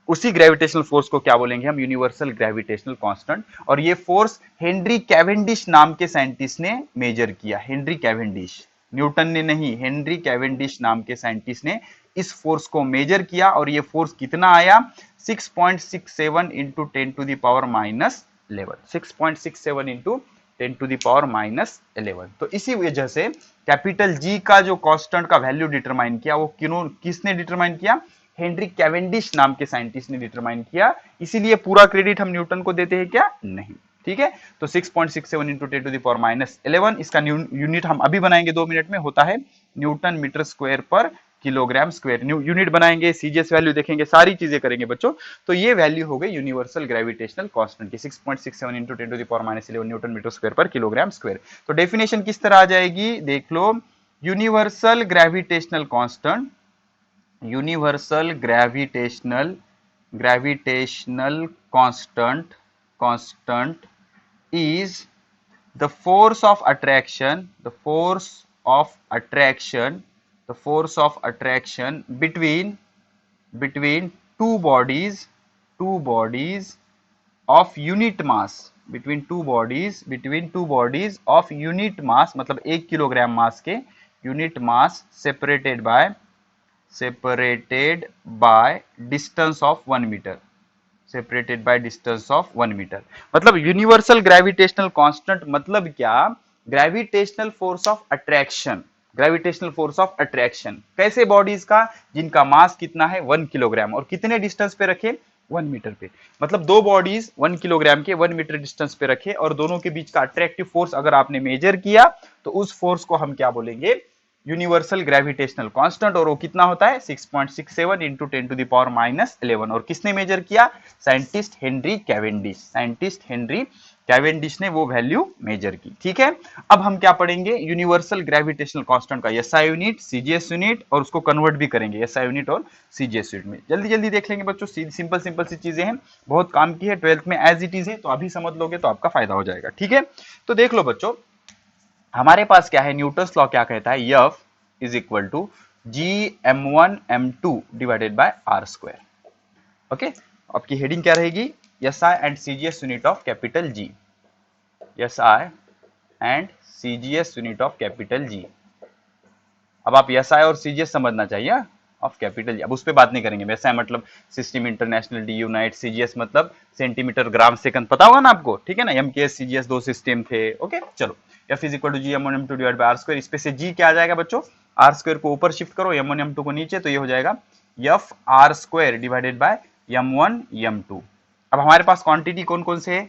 उसी ग्रेविटेशनल फोर्स को क्या बोलेंगे हम, यूनिवर्सल ग्रेविटेशनल कांस्टेंट। और ये फोर्स हेनरी कैवेंडिश नाम के साइंटिस्ट ने मेजर किया, हेनरी कैवेंडिश, न्यूटन ने नहीं, हेनरी कैवेंडिश नाम के साइंटिस्ट ने इस फोर्स को मेजर किया और ये फोर्स कितना आया, 6.67 into 10 to the power minus 11, 6.67 into 10 to the power minus 11। तो इसी वजह से कैपिटल G का जो कांस्टेंट का वैल्यू डिटरमाइन किया, वो किसने डिटरमाइन किया, हेनरी कैवेंडिश नाम के साइंटिस्ट ने डिटरमाइन किया। इसीलिए पूरा क्रेडिट हम न्यूटन को देते हैं क्या, नहीं, ठीक है। तो 6.67 into 10 to the power minus 11, इसका यूनिट हम अभी बनाएंगे 2 मिनट में, होता है न्यूटन मीटर स्क्वायर पर किलोग्राम स्क्वायर। यूनिट बनाएंगे, सीजीएस वैल्यू देखेंगे, सारी चीजें करेंगे बच्चों। तो ये वैल्यू हो गई यूनिवर्सल ग्रेविटेशनल कांस्टेंट की, 6.67 into 10 to the power minus 11 newton metre square पर किलोग्राम स्क्वायर। तो डेफिनेशन किस तरह आ जाएगी, देख लो, universal gravitational constant, universal gravitational constant is the force of attraction between two bodies of unit mass, between two bodies of unit mass, मतलब 1 kilogram mass के unit mass separated by distance of 1 metre, separated by distance of 1 metre. मतलब universal gravitational constant मतलब क्या, gravitational force of attraction, gravitational force of attraction कैसे bodies का, जिनका मास कितना है 1 किलोग्राम और कितने डिस्टेंस पे रखे 1 मीटर पे। मतलब दो बॉडीज 1 किलोग्राम के 1 मीटर डिस्टेंस पे रखे और दोनों के बीच का अट्रैक्टिव फोर्स अगर आपने मेजर किया तो उस फोर्स को हम क्या बोलेंगे, यूनिवर्सल ग्रेविटेशनल कांस्टेंट, और वो कितना होता है 6.67 इंटू 10⁻⁻11। और किसने मेजर किया, scientist Henry Cavendish, scientist Henry Cavendish ने वो वैल्यू मेजर की। ठीक है, अब हम क्या पढ़ेंगे, यूनिवर्सल ग्रेविटेशनल कांस्टेंट का एसआई यूनिट, सीजीएस यूनिट, और उसको कन्वर्ट भी करेंगे एसआई यूनिट और सीजीएस यूनिट में। जल्दी जल्दी देख लेंगे बच्चों, सिंपल सिंपल सी चीजें हैं, बहुत काम की है, 12th में एज इट इज है, तो अभी समझ लोगे तो आपका फायदा हो जाएगा। ठीक है, तो देख लो बच्चों, हमारे पास क्या है, न्यूटन्स लॉ क्या कहता है, F is equal to G m1 m2 divided by are square. Okay, आपकी हेडिंग क्या रहेगी, SI and CGS unit of capital G, SI and CGS unit of capital G. अब आप एसआई और सीजीएस समझना चाहिए ऑफ कैपिटल जी, अब उस पर बात नहीं करेंगे। एसआई मतलब सिस्टम इंटरनेशनल डी यूनाइट, सीजीएस मतलब सेंटीमीटर ग्राम सेकंड, पता होगा ना आपको, ठीक है ना, एमकेएस सीजीएस दो सिस्टम थे। ओके चलो, F is equal to G m1 m2 divide by are square, इसपे से जी क्या आ जाएगा बच्चों, आर स्क्वायर को ऊपर शिफ्ट करो, m1 m2 को नीचे, तो ये हो जाएगा F R square divided by m1 m2। अब हमारे पास क्वांटिटी कौन कौन से है,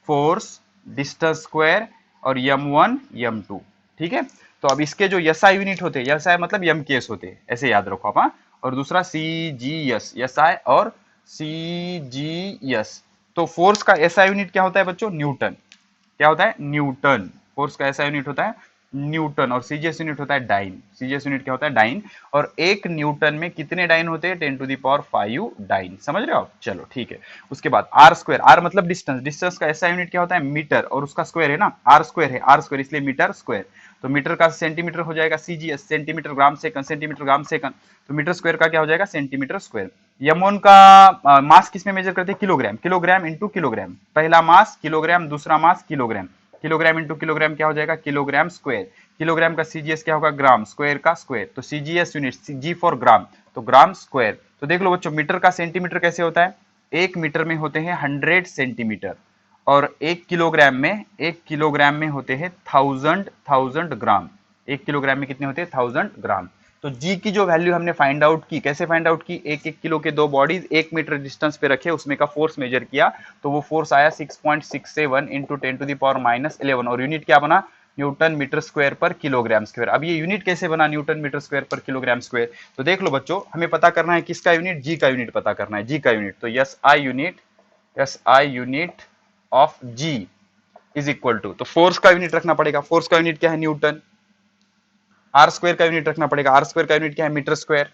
फोर्स, डिस्टेंस स्क्वायर और m1 m2। ठीक है, तो अब इसके जो एसआई यूनिट होते हैं, एसआई मतलब एमकेएस होते हैं, ऐसे याद रखो आप, और दूसरा सीजीएस, एसआई और सीजीएस। तो फोर्स का एसआई यूनिट क्या होता है बच्चों, न्यूटन, क्या होता है, न्यूटन, फोर्स का एसआई यूनिट होता है न्यूटन, और सीजीएस यूनिट होता है डाइन, सीजीएस यूनिट क्या होता है, डाइन, और एक न्यूटन में कितने डाइन होते हैं, 10⁵ डाइन, समझ रहे हो आप। चलो ठीक है, उसके बाद आर स्क्वायर, आर मतलब डिस्टेंस, डिस्टेंस का एसआई यूनिट क्या होता है, मीटर, और उसका स्क्वायर है ना, आर स्क्वायर है, आर स्क्वायर इसलिए मीटर स्क्वायर, तो मीटर का सेंटीमीटर हो जाएगा CGS, centimetre gram second, centimetre gram second, तो मीटर स्क्वायर का क्या हो जाएगा, सेंटीमीटर स्क्वायर। यमोन का मास किसमें मेजर करते हैं, किलोग्राम, किलोग्राम इंटू किलोग्राम, पहला मास किलोग्राम, दूसरा मास किलोग्राम, किलोग्राम इंटू किलोग्राम क्या हो जाएगा, किलोग्राम स्क्वायर, किलोग्राम का सीजीएस क्या होगा, ग्राम, स्क्वायर का स्क्वायर, तो सीजीएस यूनिट, जी फॉर ग्राम, तो ग्राम स्क्वायर। तो देख लो बच्चों, मीटर का सेंटीमीटर कैसे होता है, एक मीटर में होते हैं 100 सेंटीमीटर, और एक किलोग्राम में होते हैं 1000 ग्राम, एक किलोग्राम में कितने होते हैं 1000 ग्राम। तो जी की जो वैल्यू हमने फाइंड आउट की, कैसे फाइंड आउट की, एक एक किलो के दो बॉडीज 1 मीटर डिस्टेंस पे रखे, उसमें का फोर्स मेजर किया, तो वो फोर्स आया 6.67 इंटू 10⁻11, और यूनिट क्या बना, न्यूटन मीटर स्क्वायर पर किलोग्राम स्क्वायर। अब ये यूनिट कैसे बना न्यूटन मीटर स्क्वायर पर किलोग्राम स्क्वायर, तो देख लो बच्चों, हमें पता करना है किसका यूनिट, जी का यूनिट पता करना है, जी का यूनिट, तो SI unit of G is equal to, तो फोर्स का यूनिट रखना पड़ेगा, फोर्स का यूनिट क्या है, न्यूटन, आर स्क्वायर का यूनिट रखना पड़ेगा, आर स्क्वायर का यूनिट क्या है, metre square,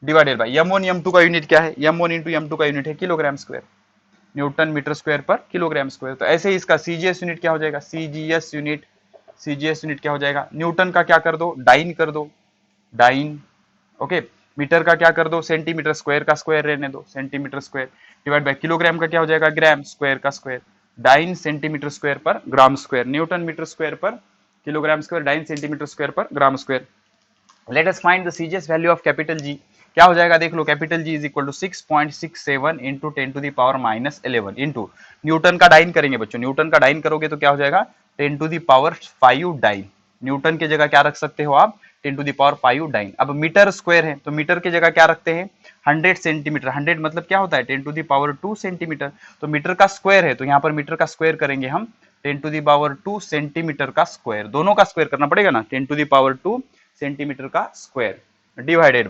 divided by m1 m2 का यूनिट क्या है, m1 इंटू m2 का यूनिट है kilogram square, newton metre square पर किलोग्राम स्क्वायर। तो ऐसे ही इसका सीजीएस यूनिट क्या हो जाएगा, सीजीएस यूनिट क्या हो जाएगा, न्यूटन का क्या कर दो, डाइन कर दो, डाइन, ओके, मीटर का क्या कर दो, सेंटीमीटर स्क्वायर का स्क्वायर रहने दो, centimetre square, divide by kilogram का क्या हो जाएगा, ग्राम, स्क्वायर का स्क्वायर, डाइन सेंटीमीटर स्क्वायर पर gram square, newton metre square पर kilogram square, dyne centimetre square पर gram square. Let us find the CGS value of capital G, क्या हो जाएगा, देख लो, capital G is equal to 6.67 into 10⁻11 into newton का dyne करेंगे बच्चों, न्यूटन का डाइन करोगे तो क्या हो जाएगा 10⁵ डाइन, न्यूटन की जगह क्या रख सकते हो आप, 10⁵ डाइन। अब मीटर स्क्वायर है तो मीटर की जगह क्या रखते हैं, 100 सेंटीमीटर, 100 मतलब क्या होता है 10⁻² सेंटीमीटर, तो मीटर का स्क्वायर है तो यहाँ पर मीटर का स्क्वायर करेंगे हम 10⁻² सेंटीमीटर का स्क्वायर, दोनों का स्क्वायर करना पड़ेगा ना, 10⁻² सेंटीमीटर का स्क्वायर, डिवाइडेड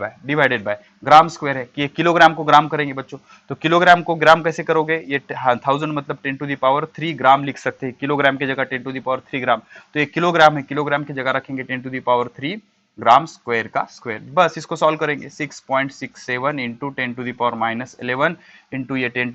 बाय ग्राम स्क्वायर है कि ये किलोग्राम को ग्राम करेंगे बच्चों, तो किलोग्राम को ग्राम कैसे करोगे, ये 1000 मतलब 10⁻³ ग्राम लिख सकते हैं, किलोग्राम की जगह 10⁻³ ग्राम, तो ये किलोग्राम है, किलोग्राम की जगह रखेंगे 10⁻³ ग्राम स्क्वायर का स्क्वायर। बस इसको सॉल्व करेंगे, 6.67 इंटू 10⁻11 इंटू ये 10⁵,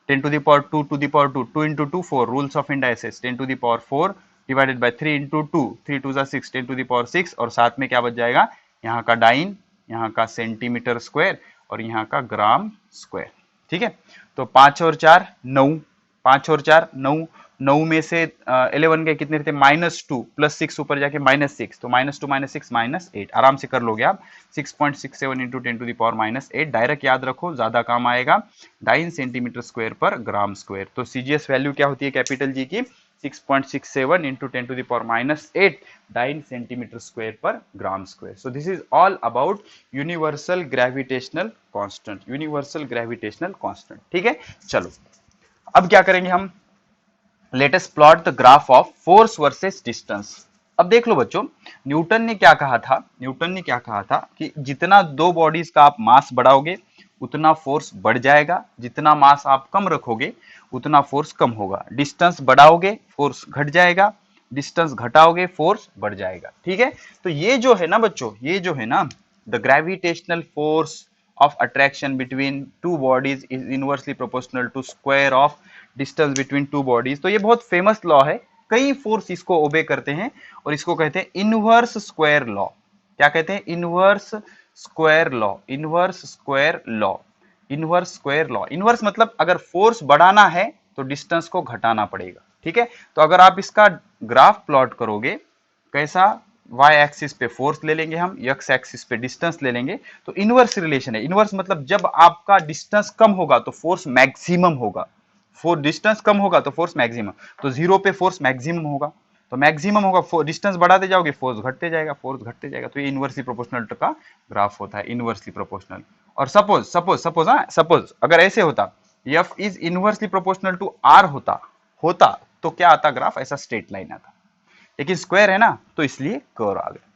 10⁻2 to the power 2 into 2 4 rules of indices, 10⁻4 divided by 3 into 2, 3 2 6, 10⁻6, और साथ में क्या बच जाएगा, यहाँ का डाइन, यहाँ का सेंटीमीटर स्क्वायर और यहाँ का ग्राम स्क्वायर। ठीक है, तो 5 और 4 9, 5 और 4 9, 9 में से 11 के कितने रहते, -2 प्लस 6 ऊपर जाके -6, तो -2 -6 -8, आराम से कर लोगे आप, 6.67 इंटू 10⁻8, डायरेक्ट याद रखो, ज्यादा काम आएगा, डाइन सेंटीमीटर स्क्वायर पर ग्राम स्क्वायर। तो सीजीएस वैल्यू क्या होती है कैपिटल जी की, 6.67 into 10 to the power minus 8 dyne centimeter square per gram square. So this is all about universal gravitational constant. universal gravitational constant. ठीक है, चलो अब क्या करेंगे हम, let us plot the graph of force versus distance. अब देख लो बच्चों, न्यूटन ने क्या कहा था, न्यूटन ने क्या कहा था कि जितना दो बॉडीज का आप मास बढ़ाओगे उतना फोर्स बढ़ जाएगा, जितना मास आप कम रखोगे उतना फोर्स कम होगा. डिस्टेंस बढ़ाओगे फोर्स घट जाएगा, डिस्टेंस घटाओगे फोर्स बढ़ जाएगा. ठीक है, तो ये जो है ना बच्चों, ये जो है ना, the gravitational force of attraction between two bodies is inversely proportional to square of distance between two bodies. तो ये बहुत फेमस लॉ है, कई फोर्स इसको ओबे करते हैं और इसको कहते हैं इनवर्स स्क्वायर लॉ. क्या कहते हैं, inverse square law. Inverse square law, inverse square law. Inverse मतलब अगर फोर्स बढ़ाना है तो डिस्टेंस को घटाना पड़ेगा. ठीक है, तो अगर आप इसका ग्राफ प्लॉट करोगे, कैसा, y एक्सिस पे फोर्स ले लेंगे हम, x एक्सिस पे डिस्टेंस ले लेंगे, तो इनवर्स रिलेशन है. इनवर्स मतलब जब आपका डिस्टेंस कम होगा तो फोर्स मैक्सिमम होगा, डिस्टेंस कम होगा तो फोर्स मैक्सिमम. तो जीरो पे फोर्स मैक्सिमम होगा, तो मैक्सिमम होगा, डिस्टेंस बढ़ाते जाओगे फोर्स घटते जाएगा, फोर्स घटते जाएगा. तो ये इनवर्सली प्रोपोर्शनल का ग्राफ होता है, इनवर्सली प्रोपोर्शनल. और सपोज सपोज सपोज हाँ, सपोज अगर ऐसे होता, f is inversely proportional to r होता तो क्या आता ग्राफ, ऐसा स्ट्रेट लाइन आता. लेकिन स्क्वायर है ना तो इसलिए कर्व आ गया.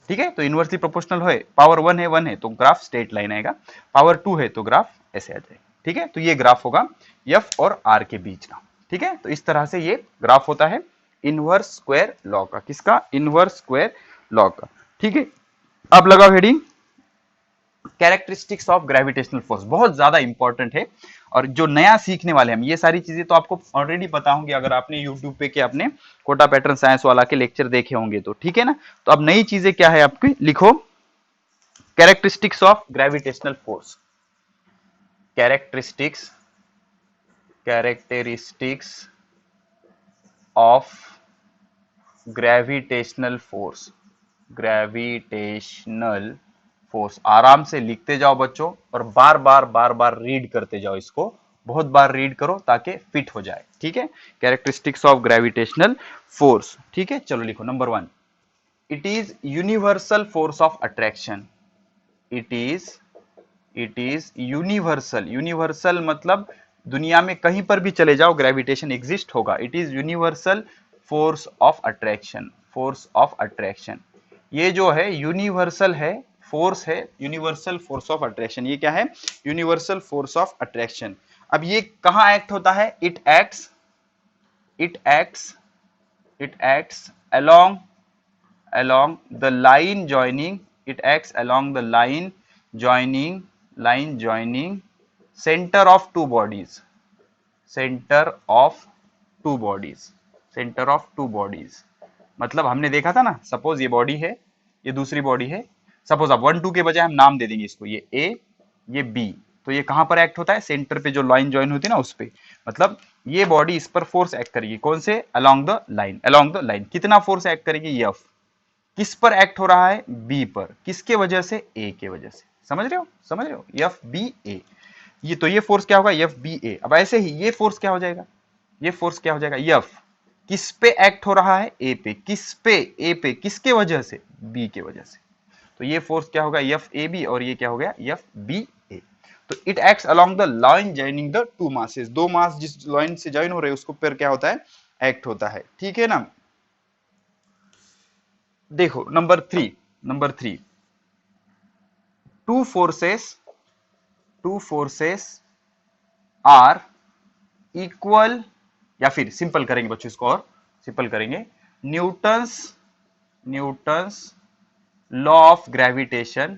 ठीक है, तो इनवर्सली प्रोपोर्शनल है, पावर 1 है तो ग्राफ स्ट्रेट लाइन आएगा, पावर 2 है तो ग्राफ ऐसे आ जाएगा. ठीक है, तो ये ग्राफ होगा f और r के बीच का. ठीक है, तो इस तरह से ये ग्राफ होता है इनवर्स स्क्वायर लॉ का. किसका, इनवर्स स्क्वायर लॉ का. ठीक है, अब लगाओ heading characteristics of gravitational force. बहुत ज्यादा इंपॉर्टेंट है और जो नया सीखने वाले हम, ये सारी चीजें तो आपको ऑलरेडी पता होंगी अगर आपने यूट्यूब पे के अपने कोटा पैटर्न साइंस वाला के लेक्चर देखे होंगे तो. ठीक है ना, तो अब नई चीजें क्या है आपकी, लिखो characteristics of gravitational force. Characteristics of gravitational force. Gravitational force आराम से लिखते जाओ बच्चों और बार बार रीड करते जाओ, इसको बहुत बार रीड करो ताकि फिट हो जाए. ठीक है, कैरेक्टरिस्टिक्स ऑफ ग्रेविटेशनल फोर्स. ठीक है, चलो लिखो. Number 1, it is universal force of attraction. It is universal. Universal मतलब दुनिया में कहीं पर भी चले जाओ ग्रेविटेशन एग्जिस्ट होगा. It is universal force of attraction. Force of attraction ये जो है यूनिवर्सल है, फोर्स है, यूनिवर्सल फोर्स ऑफ अट्रैक्शन. ये क्या है, यूनिवर्सल फोर्स ऑफ अट्रैक्शन. अब ये कहां एक्ट होता है, it acts along the line joining, it acts along the line joining center of two bodies. मतलब हमने देखा था ना, सपोज ये बॉडी है, ये दूसरी बॉडी है, सपोज आप 1 2 के बजाय हम नाम दे देंगे इसको, ये A ये B, तो ये कहां पर एक्ट होता है, सेंटर पे जो लाइन ज्वाइन होती है ना उस पे. मतलब ये बॉडी इस पर फोर्स एक्ट करेगी, कौन से, अलोंग द लाइन. कितना फोर्स एक्ट करेगी, F. किस पर एक्ट हो रहा है, B पर. किसके वजह से, A के वजह से. समझ रहे हो, FBA. ये तो ये फोर्स क्या होगा, FBA. अब ऐसे ही ये फोर्स क्या हो जाएगा, F. किस पे एक्ट हो रहा है, A पे. किस पे, A पे. किसके वजह से, B के वजह से. तो ये फोर्स क्या होगा, FAB, और ये क्या हो गया, FBA. तो it acts along the line joining the two masses. दो मास जिस लाइन से जॉइन हो रहे हैं उसको पर क्या होता है, एक्ट होता है. ठीक है ना. देखो number 3, two forces are equal, या फिर सिंपल करेंगे बच्चों इसको, और सिंपल करेंगे, Newton's law of gravitation,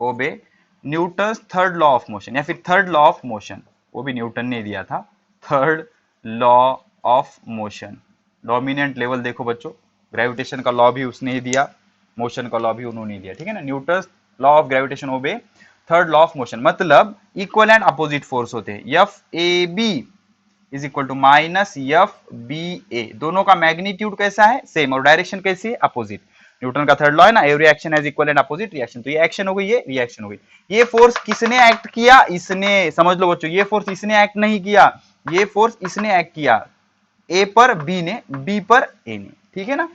obey Newton's third law of motion, या फिर थर्ड लॉ ऑफ मोशन, वो भी न्यूटन ने दिया था. Third law of motion, dominant level देखो बच्चों, ग्रेविटेशन का लॉ भी उसने ही दिया, मोशन का लॉ भी उन्होंने दिया. ठीक है ना, Newton's law of gravitation obey third law of motion. मतलब इक्वल एंड अपोजिट फोर्स होते हैं. FAB is equal to minus FBA. दोनों का मैग्नीट्यूड कैसा है, सेम, और डायरेक्शन कैसी है, अपोजिट. न्यूटन का थर्ड लॉ है ना, every action has equal and opposite reaction. तो ये एक्शन हो गई, ये रिएक्शन हो गई। ये फोर्स किसने एक्ट किया? इसने। समझ लो बच्चों, ये फोर्स इसने एक्ट नहीं किया, ये फोर्स इसने एक्ट किया, ए पर बी ने, बी पर ए ने, ठीक है ना।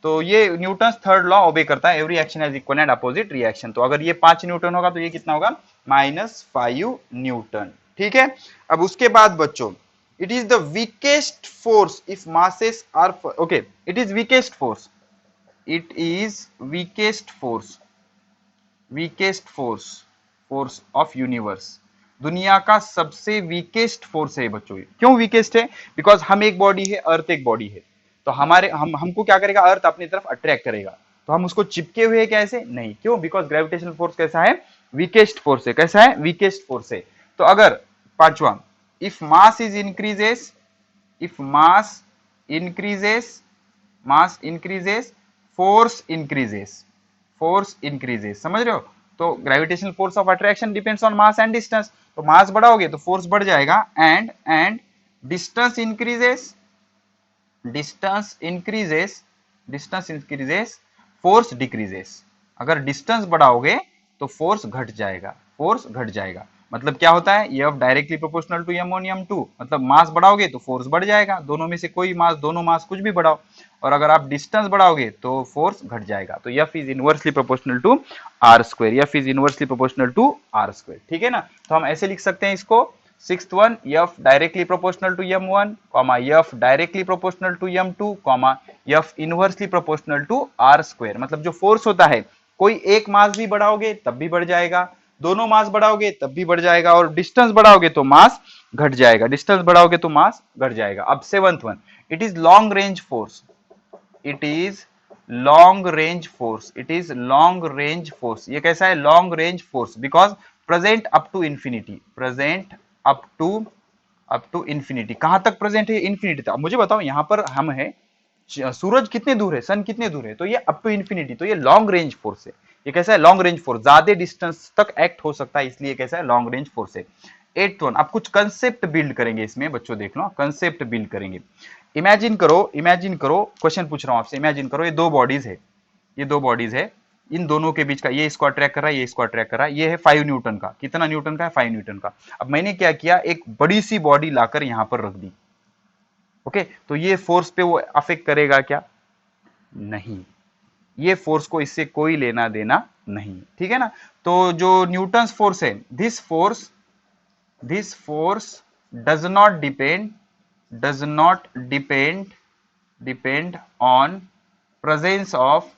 तो ये न्यूटन थर्ड लॉ ओबे करता है, every action has equal and opposite reaction. तो अगर ये 5 न्यूटन होगा तो ये कितना होगा? -5 न्यूटन, ठीक है। अब उसके बाद बच्चों, it is the weakest force if masses are, okay, it is weakest force, it is weakest force, weakest force, force of universe, दुनिया का सबसे वीकेस्ट फोर्स है बच्चों। क्यों वीकेस्ट है? बिकॉज हम एक बॉडी है, अर्थ एक बॉडी है, तो हमारे हमको क्या करेगा? अर्थ अपनी तरफ अट्रैक्ट करेगा, तो हम उसको चिपके हुए हैं कैसे? नहीं। क्यों? बिकॉज ग्रेविटेशनल फोर्स कैसा है? वीकेस्ट फोर्स है। कैसा है? वीकेस्ट फोर्स है। तो अगर पांचवा, if mass is increases, if mass increases, mass increases, force increases, force increases, समझ रहे हो? तो gravitational force of attraction depends on mass and distance. तो मास बढ़ाओगे तो फोर्स बढ़ जाएगा, and distance increases, distance increases, distance increases, force decreases. अगर distance बढ़ाओगे तो फोर्स घट जाएगा, फोर्स घट जाएगा। मतलब क्या होता है? F directly proportional to m1 m2, मतलब मास बढ़ाओगे तो फोर्स बढ़ जाएगा, दोनों में से कोई मास, दोनों मास कुछ भी बढ़ाओ, और अगर आप डिस्टेंस बढ़ाओगे तो फोर्स घट जाएगा। तो F is inversely proportional to r square, F is inversely proportional to r square, ठीक है ना। तो हम ऐसे लिख सकते हैं इसको, sixth one, F directly proportional to m1, F directly proportional to m2, F inversely proportional to r square. मतलब जो फोर्स होता है, कोई एक मास भी बढ़ाओगे तब भी बढ़ जाएगा, दोनों मास बढ़ाओगे तब भी बढ़ जाएगा, और डिस्टेंस बढ़ाओगे तो मास घट जाएगा, डिस्टेंस बढ़ाओगे तो मास घट जाएगा। अब seventh one, it is long range force, it is long range force, it is long range force. ये कैसा है? Long range force, because present up to infinity, present up to infinity. कहां तक प्रेजेंट है? इंफिनिटी तक। अब मुझे बताओ, यहां पर हम है, सूरज कितने दूर है, सन कितने दूर है, तो ये अप टू इंफिनिटी, तो ये लॉन्ग रेंज फोर्स है। ये कैसा है? लॉन्ग रेंज फोर्स, ज्यादा डिस्टेंस तक एक्ट हो सकता है, इसलिए कैसा है? लॉन्ग रेंज फोर्स है। एट्थ वन, आप कुछ कंसेप्ट बिल्ड करेंगे इसमें बच्चों, देख लो, कंसेप्ट बिल्ड करेंगे। इमेजिन करो, इमेजिन करो, क्वेश्चन पूछ रहा हूं आपसे, इमेजिन करो ये दो बॉडीज है, ये दो बॉडीज है, इन दोनों के बीच का, ये इसको अट्रैक्ट कर रहा है, ये इसको अट्रैक्ट कर रहा है, ये है 5 न्यूटन का। कितना न्यूटन का है? 5 न्यूटन का। अब मैंने क्या किया, एक बड़ी सी बॉडी लाकर यहां पर रख दी, ओके, तो ये फोर्स पे वो अफेक्ट करेगा क्या? नहीं, ये फोर्स को इससे कोई लेना देना नहीं, ठीक है ना। तो जो न्यूटन्स फोर्स है, this force does not depend, does not depend on presence of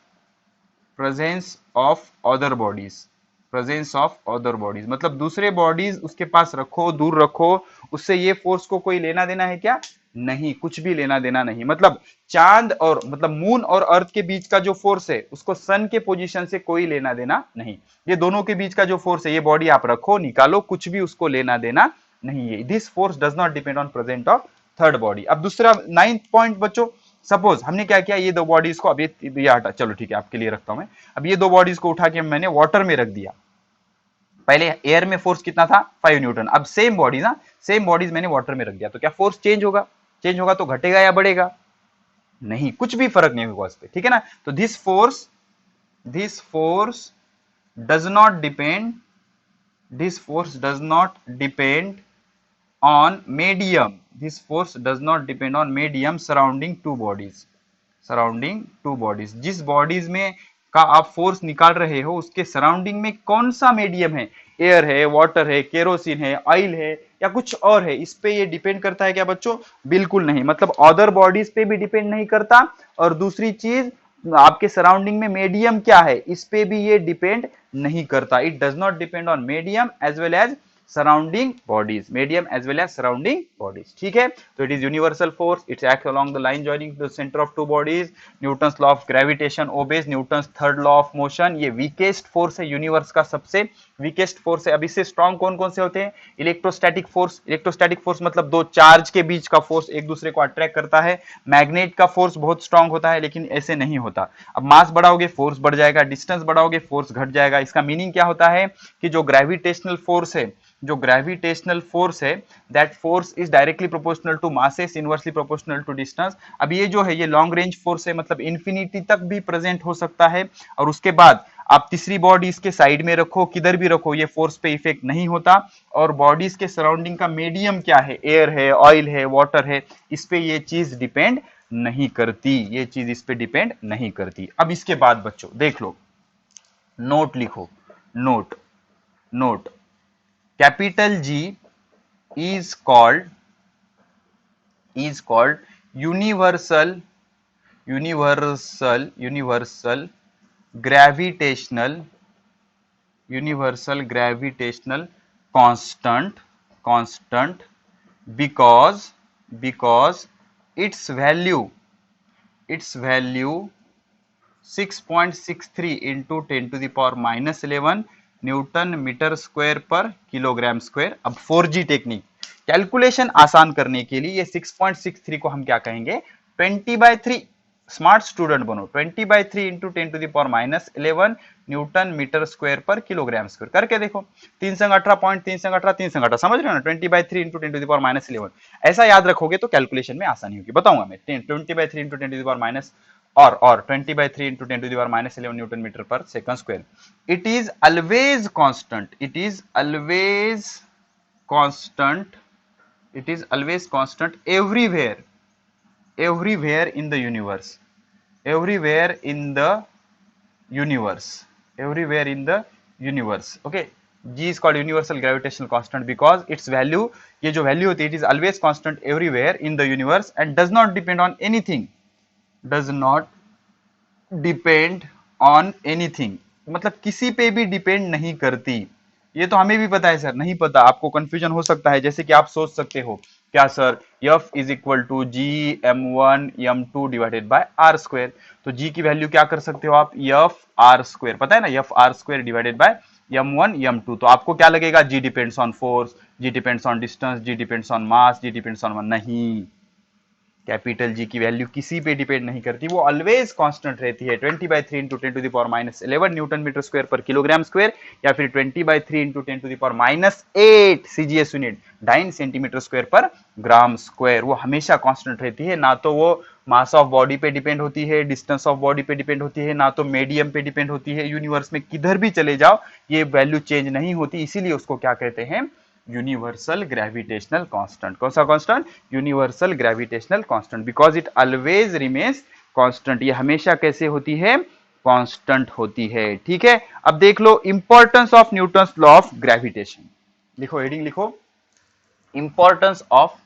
other bodies, presence of other bodies, मतलब दूसरे बॉडीज उसके पास रखो, दूर रखो, उससे ये फोर्स को कोई लेना देना है क्या? नहीं, कुछ भी लेना देना नहीं। मतलब चांद और, मतलब मून और अर्थ के बीच का जो फोर्स है, उसको सन के पोजीशन से कोई लेना देना नहीं। ये दोनों के बीच का जो फोर्स है, ये बॉडी आप रखो, निकालो, कुछ भी उसको लेना देना नहीं है। This force does not depend on present of third body. अब दूसरा 9th पॉइंट बच्चों, सपोज हमने क्या किया, ये दो बॉडीज को, अब ये हटा, चलो ठीक है, आपके लिए रखता हूं मैं। अब ये दो बॉडीज को उठा के मैंने वाटर में रख दिया। पहले एयर में फोर्स कितना था? 5 न्यूटन। अब सेम बॉडीज, ना सेम बॉडीज मैंने वाटर में रख दिया, तो क्या फोर्स चेंज होगा? चेंज होगा तो घटेगा या बढ़ेगा? नहीं, कुछ भी फर्क नहीं होगा उस पर, ठीक है ना। तो this force does not depend, this force does not depend on medium, this force does not depend on medium surrounding two bodies, surrounding two bodies. जिस बॉडीज में का आप फोर्स निकाल रहे हो, उसके सराउंडिंग में कौन सा मीडियम है, एयर है, वाटर है, केरोसिन है, ऑयल है, या कुछ और है, इस पे ये डिपेंड करता है क्या बच्चों? बिल्कुल नहीं। मतलब अदर बॉडीज पे भी डिपेंड नहीं करता, और दूसरी चीज, आपके सराउंडिंग में मीडियम क्या है, इस पे भी ये डिपेंड नहीं करता। It does not depend on medium as well as surrounding bodies, medium as well as surrounding bodies, ठीक है। तो it is universal force, it acts along the line joining the center of two bodies, Newton's law of gravitation obeys Newton's third law of motion। ये weakest force है, universe का सबसे weakest force है। अब इससे strong कौन कौन से होते हैं? इलेक्ट्रोस्टैटिक फोर्स, इलेक्ट्रोस्टैटिक फोर्स मतलब दो चार्ज के बीच का फोर्स एक दूसरे को अट्रैक्ट करता है। मैग्नेट का फोर्स बहुत स्ट्रांग होता है, लेकिन ऐसे नहीं होता। अब मास बढ़ाओगे फोर्स बढ़ जाएगा, डिस्टेंस बढ़ाओगे फोर्स घट जाएगा। इसका मीनिंग क्या होता है कि जो ग्रेविटेशनल फोर्स है, जो ग्रेविटेशनल फोर्स है that force is directly proportional to masses inversely proportional to distance. अब ये जो है ये लॉन्ग रेंज फोर्स है, मतलब इन्फिनिटी तक भी प्रेजेंट हो सकता है। और उसके बाद आप तीसरी बॉडी इसके साइड में रखो, किधर भी रखो, ये फोर्स पे इफेक्ट नहीं होता। और बॉडीज के सराउंडिंग का मीडियम क्या है, एयर है, ऑयल है, वाटर है, इस पे ये चीज डिपेंड नहीं करती, ये चीज इस पे डिपेंड नहीं करती। अब इसके बाद बच्चों देख लो, नोट लिखो, note note capital G is called universal gravitational constant because its value 6.63 into 10 to the power minus 11 newton metre square पर किलोग्राम स्क्वायर। अब 4G टेक्निक, कैलकुलेशन आसान करने के लिए ये 6.63 को हम क्या कहेंगे, 20/3। स्मार्ट स्टूडेंट बनो, 20/3 into 10 to the power minus 11 newton metre square पर किलोग्राम स्क्वायर। करके देखो, 3 संग 18 पॉइंट 3 संग 18 3 संग 18, समझ रहे हो ना, 20/3 into 10 to the power minus 11। ऐसा याद रखोगे तो कैलकुलेशन में आसानी होगी। बताऊंगा मैं, 20/3 into 10 to the power minus और 20/3 into 10 to the power minus 11 Newton meter per second square. It is always constant. It is always constant everywhere in the universe. Everywhere in the universe. Okay. G is called universal gravitational constant because its value, ये जो value होती है, it is always constant everywhere in the universe and does not depend on anything. Does not depend on anything, मतलब किसी पे भी depend नहीं करती। ये तो हमें भी पता है सर, नहीं पता आपको कंफ्यूजन हो सकता है। जैसे कि आप सोच सकते हो क्या sir, F is equal to G m1 m2 divided by are square. तो G की वैल्यू क्या कर सकते हो आप, F r स्क्वायर, पता है ना, F r square divided by m1 m2। तो आपको क्या लगेगा, G depends on force, G depends on distance, G depends on mass, G depends on, नहीं, कैपिटल जी की वैल्यू किसी पे डिपेंड नहीं करती, वो ऑलवेज कांस्टेंट रहती है। 20/3 into 10 to the power minus 11 newton metre square पर किलोग्राम स्क्वायर, या फिर 20/3 into 10 to the power minus 8 CGS unit 9 centimetre square पर ग्राम स्क्वायर, वो हमेशा कांस्टेंट रहती है। ना तो वो मास ऑफ बॉडी पे डिपेंड होती है, डिस्टेंस ऑफ बॉडी पे डिपेंड होती है, ना तो मीडियम पे डिपेंड होती है। यूनिवर्स में किधर भी चले जाओ ये वैल्यू चेंज नहीं होती, इसीलिए उसको क्या कहते हैं, यूनिवर्सल ग्रेविटेशनल कांस्टेंट। कौन सा constant, universal gravitational constant, because it always remains constant. ये हमेशा कैसे होती है, कांस्टेंट होती है। ठीक है, अब देख लो importance of Newton's law of gravitation. लिखो, हेडिंग लिखो, importance of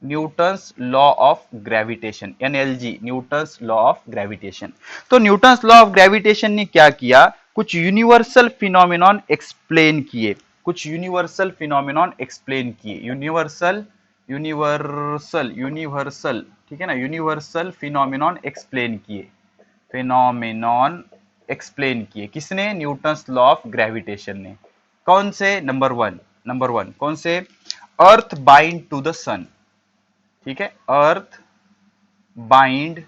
Newton's law of gravitation, NLG, Newton's law of gravitation. तो न्यूटन्स लॉ ऑफ ग्रेविटेशन ने क्या किया, कुछ यूनिवर्सल फिनोमेनॉन एक्सप्लेन किए, यूनिवर्सल, ठीक है ना, यूनिवर्सल फिनोमेनॉन एक्सप्लेन किए, किसने, न्यूटन्स लॉ ऑफ ग्रेविटेशन ने। कौन से, नंबर वन कौन से, अर्थ बाइंड टू द सन, ठीक है, अर्थ बाइंड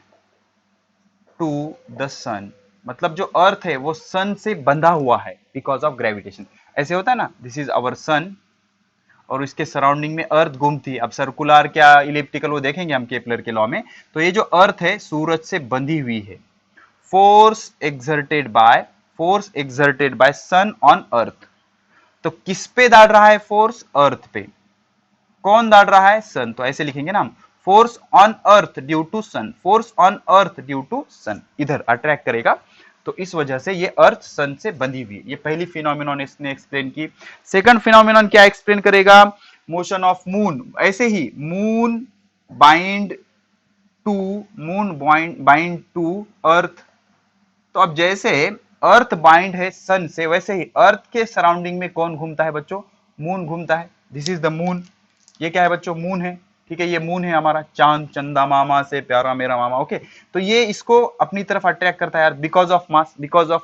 टू द सन, मतलब जो अर्थ है वो सन से बंधा हुआ है बिकॉज ऑफ ग्रेविटेशन। ऐसे होता है ना, दिस इज आवर सन और इसके सराउंडिंग में अर्थ घूमती है। अब सर्कुलर क्या इलिप्टिकल वो देखेंगे हम केपलर के लॉ में। तो ये जो अर्थ है सूरज से बंधी हुई है, force exerted by sun on earth. तो किस पे डाल रहा है फोर्स, अर्थ पे। कौन डाल रहा है, सन। तो ऐसे लिखेंगे ना हम, force on earth due to sun, force on earth due to sun, इधर अट्रैक्ट करेगा। तो इस वजह से ये अर्थ सन से बंधी हुई है। ये पहली फिनोमिनॉन इसने एक्सप्लेन की। सेकंड फिनोमिनॉन क्या एक्सप्लेन करेगा, मोशन ऑफ मून। ऐसे ही मून बाइंड टू अर्थ। तो अब जैसे अर्थ बाइंड है सन से, वैसे ही अर्थ के सराउंडिंग में कौन घूमता है बच्चों, मून घूमता है। दिस इज द मून, ये क्या है बच्चों, मून है। ठीक है, ये मून है हमारा, चांद चंदा मामा से प्यारा मेरा मामा। ओके, तो ये इसको अपनी तरफ अट्रैक्ट करता है यार, बिकॉज ऑफ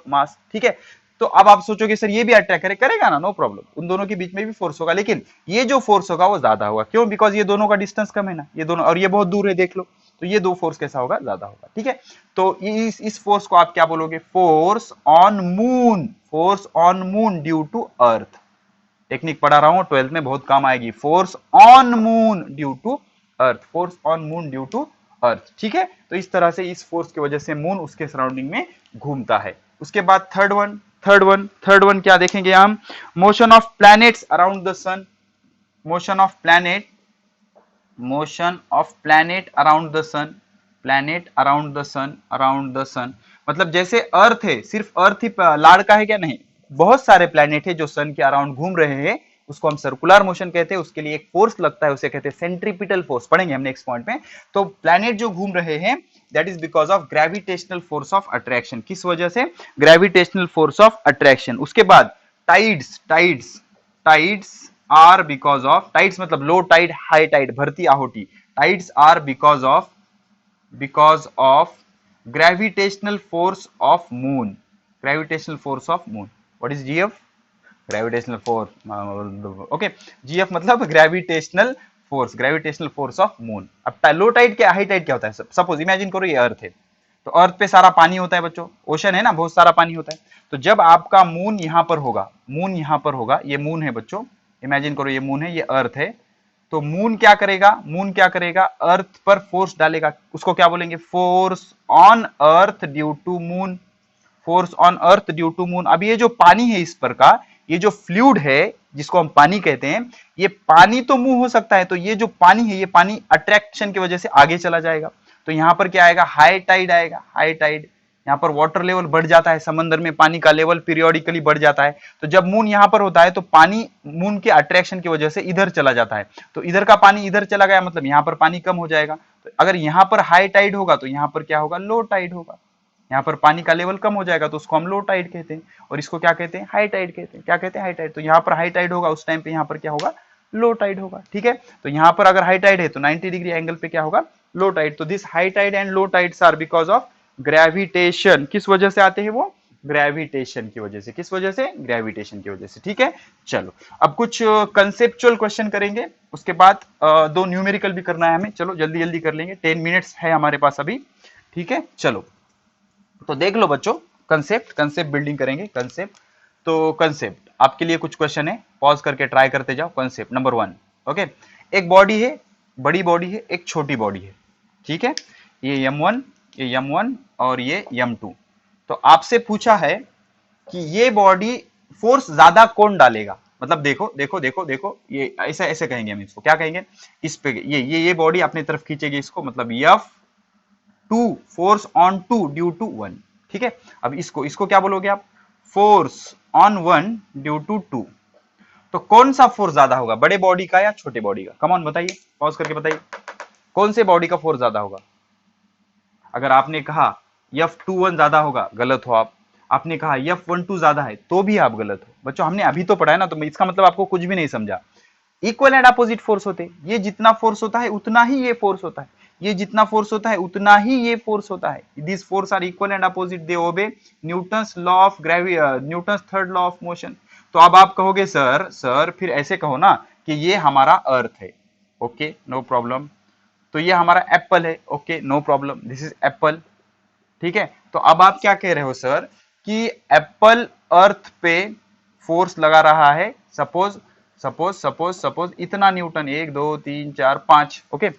मास। ठीक है, तो अब आप सोचोगे सर ये भी अट्रैक्ट करेगा ना, नो प्रॉब्लम, उन दोनों के बीच में भी फोर्स होगा, लेकिन ये जो फोर्स होगा वो ज्यादा होगा। क्यों, बिकॉज ये दोनों का डिस्टेंस कम है ना, ये दोनों, और ये बहुत दूर है, देख लो। तो ये दो फोर्स कैसा होगा, ज्यादा होगा। ठीक है, तो इस फोर्स को आप क्या बोलोगे, force on moon, force on moon due to earth. Technique पढ़ा रहा हूं, 12th में बहुत काम आएगी। Force on moon due to earth, force on moon due to earth. ठीक है, तो इस तरह से इस फोर्स की वजह से मून उसके सराउंडिंग में घूमता है। उसके बाद थर्ड वन क्या देखेंगे हम, motion of planets around the sun, motion of planet, motion of planet around the sun, planet around the sun, around the sun, मतलब जैसे अर्थ है, सिर्फ अर्थ ही लाड़ का है क्या, नहीं, बहुत सारे प्लैनेट है जो सन के अराउंड घूम रहे हैं, उसको हम सर्कुलर मोशन कहते हैं। उसके लिए एक फोर्स लगता है, उसे कहते हैं सेंट्रीपिटल फोर्स, पढ़ेंगे हम नेक्स्ट पॉइंट में। तो प्लैनेट जो घूम रहे हैं, that is because of gravitational force of attraction, किस वजह से, ग्रेविटेशनल फोर्स ऑफ अट्रैक्शन। उसके बाद tides, tides, tides are because of, tides मतलब लो टाइड, हाई टाइड, भरती आहोटी, tides are because of gravitational force of moon, gravitational force of moon. What is GF, gravitational force, okay, GF मतलब gravitational force, gravitational force of moon. अब low tide क्या, high tide क्या होता है, suppose imagine करो ये अर्थ है, तो अर्थ पे सारा पानी होता है बच्चों, ओशन है ना, बहुत सारा पानी होता है। तो जब आपका मून यहां पर होगा, मून यहां पर होगा, ये मून है बच्चों, इमेजिन करो ये मून है, ये अर्थ है, तो मून क्या करेगा, मून क्या करेगा, अर्थ पर फोर्स डालेगा, उसको क्या बोलेंगे, force on earth due to moon, force on earth due to moon. अब ये जो पानी है इस पर का, ये जो फ्लूइड है जिसको हम पानी कहते हैं, ये पानी तो मूव हो सकता है, तो ये जो पानी है, ये पानी अट्रैक्शन की वजह से आगे चला जाएगा। तो यहां पर क्या आएगा, हाई टाइड आएगा, हाई टाइड। यहाँ पर वाटर लेवल बढ़ जाता है, समंदर में पानी का लेवल पीरियोडिकली बढ़ जाता है। तो जब मून यहाँ पर होता है तो पानी मून के अट्रैक्शन की वजह से इधर चला जाता है, तो इधर का पानी इधर चला गया, मतलब यहाँ पर पानी कम हो जाएगा। तो अगर यहाँ पर हाई टाइड होगा तो यहाँ पर क्या होगा, लो टाइड होगा, यहाँ पर पानी का लेवल कम हो जाएगा, तो उसको हम लो टाइड कहते हैं, और इसको क्या कहते हैं, हाई टाइड कहते हैं। क्या कहते हैं, हाई टाइड। तो यहाँ पर हाई टाइड होगा, उस टाइम पे यहाँ पर क्या होगा, लो टाइड होगा। ठीक है, तो यहाँ पर अगर हाई टाइड है तो 90 डिग्री एंगल पे क्या होगा, लो टाइड। तो this high tide and low tides are because of gravitation. किस वजह से आते हैं वो, ग्रेविटेशन की वजह से, किस वजह से, ग्रेविटेशन की वजह से। ठीक है, चलो अब कुछ कंसेप्चुअल क्वेश्चन करेंगे, उसके बाद दो न्यूमेरिकल भी करना है हमें। चलो जल्दी जल्दी कर लेंगे, 10 मिनट्स है हमारे पास अभी। ठीक है, चलो तो देख लो बच्चों, कंसेप्ट बिल्डिंग करेंगे, कंसेप्ट। तो कंसेप्ट आपके लिए कुछ क्वेश्चन है, पॉज करके ट्राई करते जाओ। कंसेप्ट नंबर 1, ओके, एक बॉडी है, बड़ी बॉडी है, एक छोटी बॉडी है। ठीक है, ये m1, ये m1 और ये m2। तो आपसे पूछा है कि ये बॉडी फोर्स ज्यादा कौन डालेगा, मतलब देखो देखो देखो देखो, ये ऐसे ऐसे कहेंगे हम, इसको क्या कहेंगे, इस पे ये बॉडी अपनी तरफ खींचेगी इसको, मतलब F2, force on 2 due to 1। ठीक है, अब इसको क्या बोलोगे आप, फोर्स ऑन 1 ड्यू टू 2। तो कौन सा फोर्स ज्यादा होगा, बड़े बॉडी का या छोटे बॉडी का, कम ऑन बताइए, पॉज करके बताइए, कौन से बॉडी का फोर्स ज्यादा होगा। अगर आपने कहा F21 ज्यादा होगा, गलत हो आप। आपने कहा F12 ज्यादा है, तो भी आप गलत हो। बच्चों हमने अभी तो पढ़ा है ना, तो इसका मतलब आपको कुछ भी नहीं समझा। इक्वल एंड अपोजिट फोर्स होते हैं, ये जितना फोर्स होता है उतना ही ये फोर्स होता है, ये जितना फोर्स होता है उतना ही ये फोर्स होता है। This force are equal and opposite, they obey Newton's law of gravity, Newton's third law of motion. तो अब आप कहोगे सर फिर ऐसे कहो ना कि ये हमारा अर्थ है, ओके नो प्रॉब्लम। तो ये हमारा एप्पल है, okay no problem, this is apple. ठीक है, तो अब आप क्या कह रहे हो सर कि एप्पल अर्थ पे फोर्स लगा रहा है, सपोज सपोज सपोज सपोज इतना न्यूटन, 1 2 3 4 5। ओके,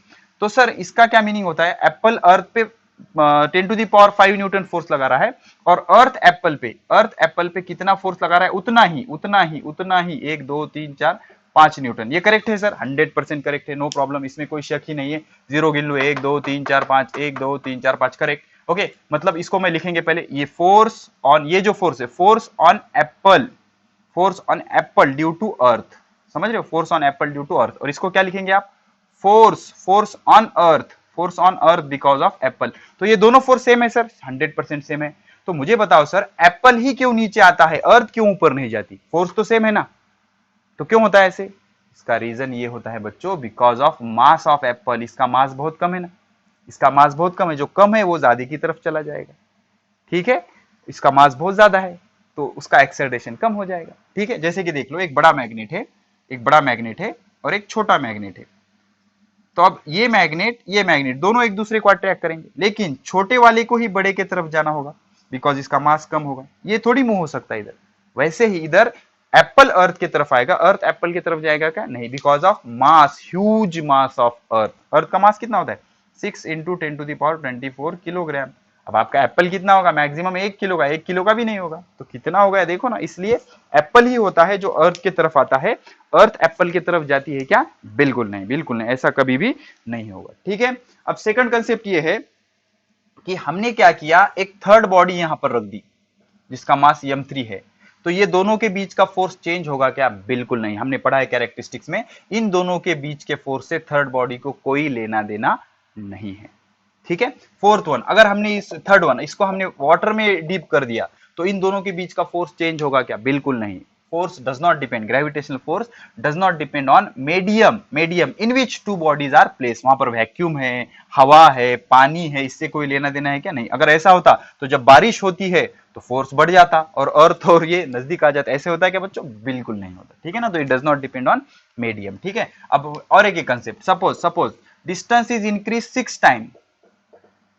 तो सर इसका क्या मीनिंग होता है, एप्पल अर्थ पे 10 to the power 5 newton force लगा रहा है, और अर्थ एप्पल पे कितना फोर्स लगा रहा है, उतना ही 1 2 3 4 5 न्यूटन। ये करेक्ट है सर, 100% करेक्ट है, नो प्रॉब्लम, इसमें कोई शक ही नहीं है। जीरो गिन लो, 1 2 3 4 5, 1 2 3 4 5, करेक्ट। ओके, मतलब इसको मैं लिखेंगे पहले, ये फोर्स ऑन, ये जो फोर्स है, force on apple due to earth, समझ रहे हो, force on apple due to earth. और इसको क्या लिखेंगे आप, force on earth because of apple. तो ये दोनों फोर्स सेम है सर, 100% सेम है। तो मुझे बताओ सर, एप्पल ही क्यों नीचे आता है, अर्थ क्यों ऊपर नहीं जाती, फोर्स तो सेम है ना, तो क्यों होता है ऐसे। इसका रीजन ये होता है बच्चों, because of mass of Apple, इसका मास बहुत कम है ना, इसका मास बहुत कम है, जो कम है वो ज्यादा की तरफ चला जाएगा। ठीक है, इसका मास बहुत ज्यादा है तो उसका एक्सेलरेशन कम हो जाएगा। ठीक है, जैसे कि देख लो, एक बड़ा मैग्नेट है और एक छोटा मैग्नेट है। तो अब ये मैग्नेट दोनों एक दूसरे को अट्रैक्ट करेंगे, लेकिन छोटे वाले को ही बड़े की तरफ जाना होगा बिकॉज इसका मास कम होगा। ये थोड़ी मूव हो सकता है इधर। वैसे ही इधर एप्पल अर्थ की तरफ आएगा, अर्थ एप्पल की तरफ जाएगा क्या? नहीं, because of mass, huge mass of earth. Earth का मास कितना होता है? 6 इंटू 10⁻24 किलोग्राम। अब आपका एप्पल कितना होगा? मैक्सिमम 1 किलो का, 1 किलो का भी नहीं होगा, तो कितना हो गया देखो ना। इसलिए एप्पल ही होता है जो अर्थ की तरफ आता है। अर्थ एप्पल की तरफ जाती है क्या? बिल्कुल नहीं, बिल्कुल नहीं, ऐसा कभी भी नहीं होगा। ठीक है, अब सेकंड कंसेप्ट ये है कि हमने क्या किया, एक थर्ड बॉडी यहां पर रख दी जिसका मास m3 है। तो ये दोनों के बीच का फोर्स चेंज होगा क्या? बिल्कुल नहीं। हमने पढ़ा है कैरेक्टरिस्टिक्स में, इन दोनों के बीच के फोर्स से थर्ड बॉडी को कोई लेना देना नहीं है। ठीक है, फोर्थ वन, अगर हमने इस थर्ड वन इसको हमने वाटर में डीप कर दिया तो इन दोनों के बीच का फोर्स चेंज होगा क्या? बिल्कुल नहीं। force does not depend, gravitational force does not depend on medium in which two bodies are placed। वहां पर वैक्यूम है, हवा है, पानी है, इससे कोई लेना देना है क्या? नहीं। अगर ऐसा होता तो जब बारिश होती है तो फोर्स बढ़ जाता और अर्थ और ये नजदीक आ जाता। ऐसे होता है क्या बच्चों? बिल्कुल नहीं होता। ठीक है ना, तो it does not depend on medium. ठीक है, अब और एक concept, suppose distance is increase 6 time.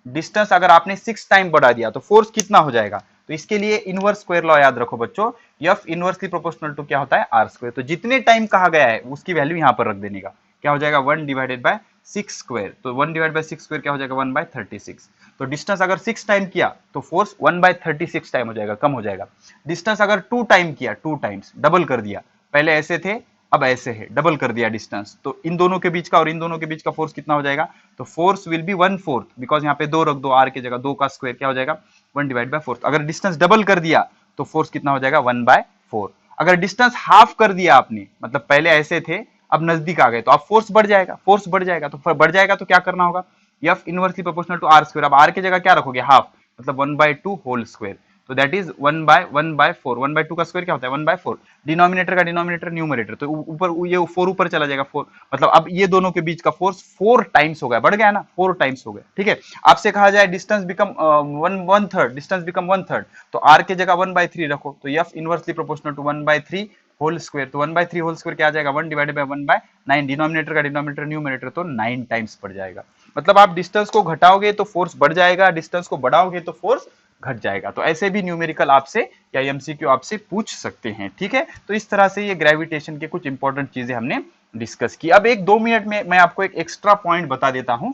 Distance अगर आपने 6 टाइम बढ़ा दिया तो फोर्स कितना हो जाएगा? तो इसके लिए इनवर्स स्क्वायर लॉ याद रखो बच्चों, एफ इनवर्सली प्रोपोर्शनल टू क्या होता है? R square. तो जितने टाइम कहा गया है उसकी वैल्यू यहां पर रख देने का, क्या हो जाएगा? 1 डिवाइडेड बाय 6 स्क्वायर। तो 1 डिवाइड बाय 6 स्क्वायर क्या हो जाएगा? 1/36। तो डिस्टेंस अगर 6 टाइम किया तो फोर्स 1/36 टाइम हो जाएगा, कम हो जाएगा। डिस्टेंस अगर 2 टाइम किया, 2 टाइम्स डबल कर दिया, पहले ऐसे थे अब ऐसे है, डबल कर दिया डिस्टेंस, तो इन दोनों के बीच का और इन दोनों के बीच का फोर्स कितना हो जाएगा? तो फोर्स विल बी 1/4, बिकॉज यहाँ पे 2 रख दो, आर की जगह 2 का स्क्वायर क्या हो जाएगा? 1 डिवाइड बाय 4। अगर डिस्टेंस डबल कर दिया तो फोर्स कितना हो जाएगा? 1/4। अगर डिस्टेंस हाफ कर दिया आपने, मतलब पहले ऐसे थे अब नजदीक आ गए, तो अब फोर्स बढ़ जाएगा, फोर्स बढ़ जाएगा। तो बढ़ जाएगा तो क्या करना होगा? F inversely proportional to R square. अब आर की जगह क्या रखोगे? हाफ, मतलब 1/2 होल स्क्वायर। तो दैट इज 1/4। 1/2 का स्क्वायर क्या होता है? 1/4। डिनोमिनेटर का डिनोमिनेटर न्यूमरेटर, तो ऊपर ये 4 ऊपर चला जाएगा 4, मतलब अब ये दोनों के बीच का फोर्स 4 टाइम्स हो गया, बढ़ गया ना, 4 टाइम्स हो गया। ठीक है, आपसे कहा जाए डिस्टेंस बिकम 1/3, डिस्टेंस बिकम 1/3, तो आर की जगह 1/3 रखो, तो F inversely proportional to 1/3 whole square. तो 1/3 होल स्क्वायर क्या आ जाएगा? 1 डिवाइडेड बाय 1/9। डिनोमिनेटर का डिनोमिनेटर न्यूमरेटर, तो 9 टाइम्स बढ़ जाएगा। मतलब आप डिस्टेंस को घटाओगे तो फोर्स बढ़ जाएगा, डिस्टेंस को बढ़ाओगे तो फोर्स घट जाएगा। तो ऐसे भी न्यूमेरिकल आपसे या एमसीक्यू आपसे पूछ सकते हैं। ठीक है, तो इस तरह से ये ग्रेविटेशन के कुछ इंपॉर्टेंट चीजें हमने डिस्कस की। अब 1-2 मिनट में मैं आपको एक एक्स्ट्रा पॉइंट बता देता हूं,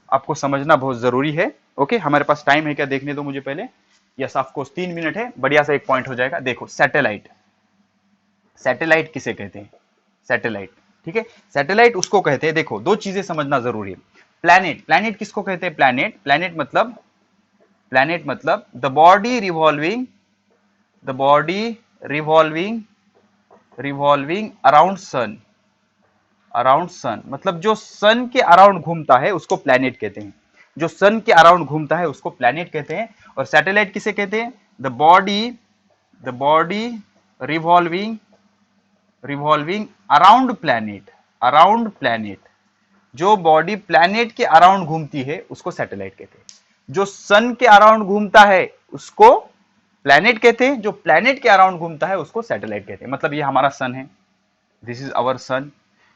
आपको समझना बहुत जरूरी है। ओके, हमारे पास टाइम है क्या? देखने दो मुझे पहले। यस ऑफकोर्स 3 मिनट है, बढ़िया सा एक पॉइंट हो जाएगा। देखो, सैटेलाइट, सैटेलाइट किसे कहते हैं? सैटेलाइट, ठीक है, सैटेलाइट उसको कहते हैं। देखो, दो चीजें समझना जरूरी है। प्लैनेट, प्लैनेट किसको कहते हैं? प्लैनेट, प्लैनेट मतलब the body revolving, the body revolving revolving around sun, around sun, मतलब जो सन के अराउंड घूमता है उसको प्लैनेट कहते हैं। जो सन के अराउंड घूमता है उसको प्लैनेट कहते हैं। और सैटेलाइट किसे कहते हैं? The body revolving revolving around planet, around planet, जो बॉडी प्लैनेट के अराउंड घूमती है उसको सैटेलाइट कहते हैं। जो सन के अराउंड घूमता है उसको प्लैनेट कहते हैं, जो प्लैनेट के अराउंड घूमता है उसको सैटेलाइट कहते हैं। मतलब ये हमारा सन है, दिस इज अवर सन,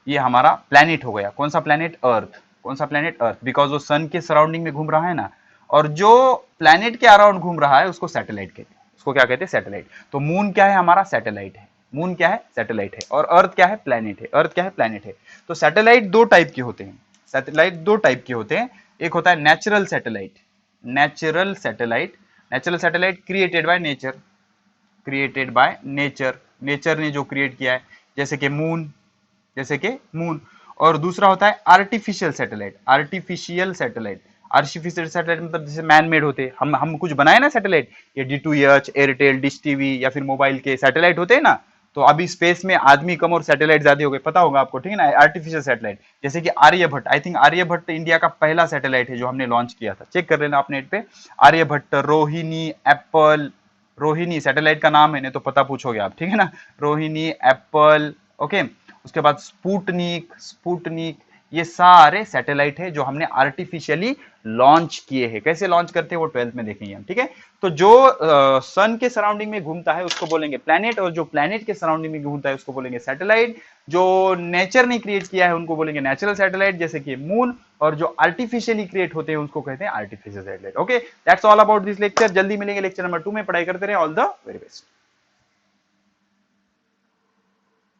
ये हमारा प्लैनेट हो गया। कौन सा प्लैनेट? अर्थ। कौन सा प्लैनेट? अर्थ, बिकॉज वो सन के सराउंडिंग में घूम रहा है ना। और जो प्लैनेट के अराउंड घूम रहा है उसको सैटेलाइट कहते हैं। उसको क्या कहते हैं? सैटेलाइट। तो मून क्या है? हमारा सैटेलाइट है। मून क्या है? सैटेलाइट है। और अर्थ क्या है? प्लैनेट है। अर्थ क्या है? प्लैनेट है। तो सैटेलाइट दो टाइप के होते हैं, सैटेलाइट दो टाइप के होते हैं। एक होता है natural satellite, natural satellite, natural satellite created by nature, created by nature, nature ने जो क्रिएट किया है, जैसे कि मून, जैसे कि मून। और दूसरा होता है artificial satellite, artificial satellite, artificial satellite मतलब जैसे मैन मेड होते, हम कुछ बनाए ना सैटेलाइट, ये D2H, एयरटेल, डिश टीवी या फिर मोबाइल के सैटेलाइट होते हैं ना। तो अभी स्पेस में आदमी कम और सैटेलाइट ज्यादा हो गए, पता होगा आपको, ठीक है ना। आर्टिफिशियल सैटेलाइट जैसे कि Aryabhata, I think Aryabhata India का पहला सैटेलाइट है जो हमने लॉन्च किया था, चेक कर लेना आप नेट पे। आर्यभट्ट, रोहिणी, एप्पल, रोहिणी सैटेलाइट का नाम है, नहीं तो पता पूछोगे आप, ठीक है ना। Rohini, Apple, okay. उसके बाद स्पुतनिक, स्पुतनिक, ये सारे सैटेलाइट है जो हमने आर्टिफिशियली लॉन्च किए हैं। कैसे लॉन्च करते हैं वो 12th में देखेंगे हम, ठीक है। तो जो सन के सराउंडिंग में घूमता है उसको बोलेंगे प्लैनेट, और जो प्लैनेट के सराउंडिंग में घूमता है उसको बोलेंगे सैटेलाइट। जो नेचर ने क्रिएट किया है उनको बोलेंगे नेचुरल सैटेलाइट, जैसे कि मून, और जो आर्टिफिशियली क्रिएट होते हैं उसको कहते हैं artificial satellite. Okay, that's all about this lecture. जल्दी मिलेंगे लेक्चर नंबर 2 में, पढ़ाई करते रहे। All the very best.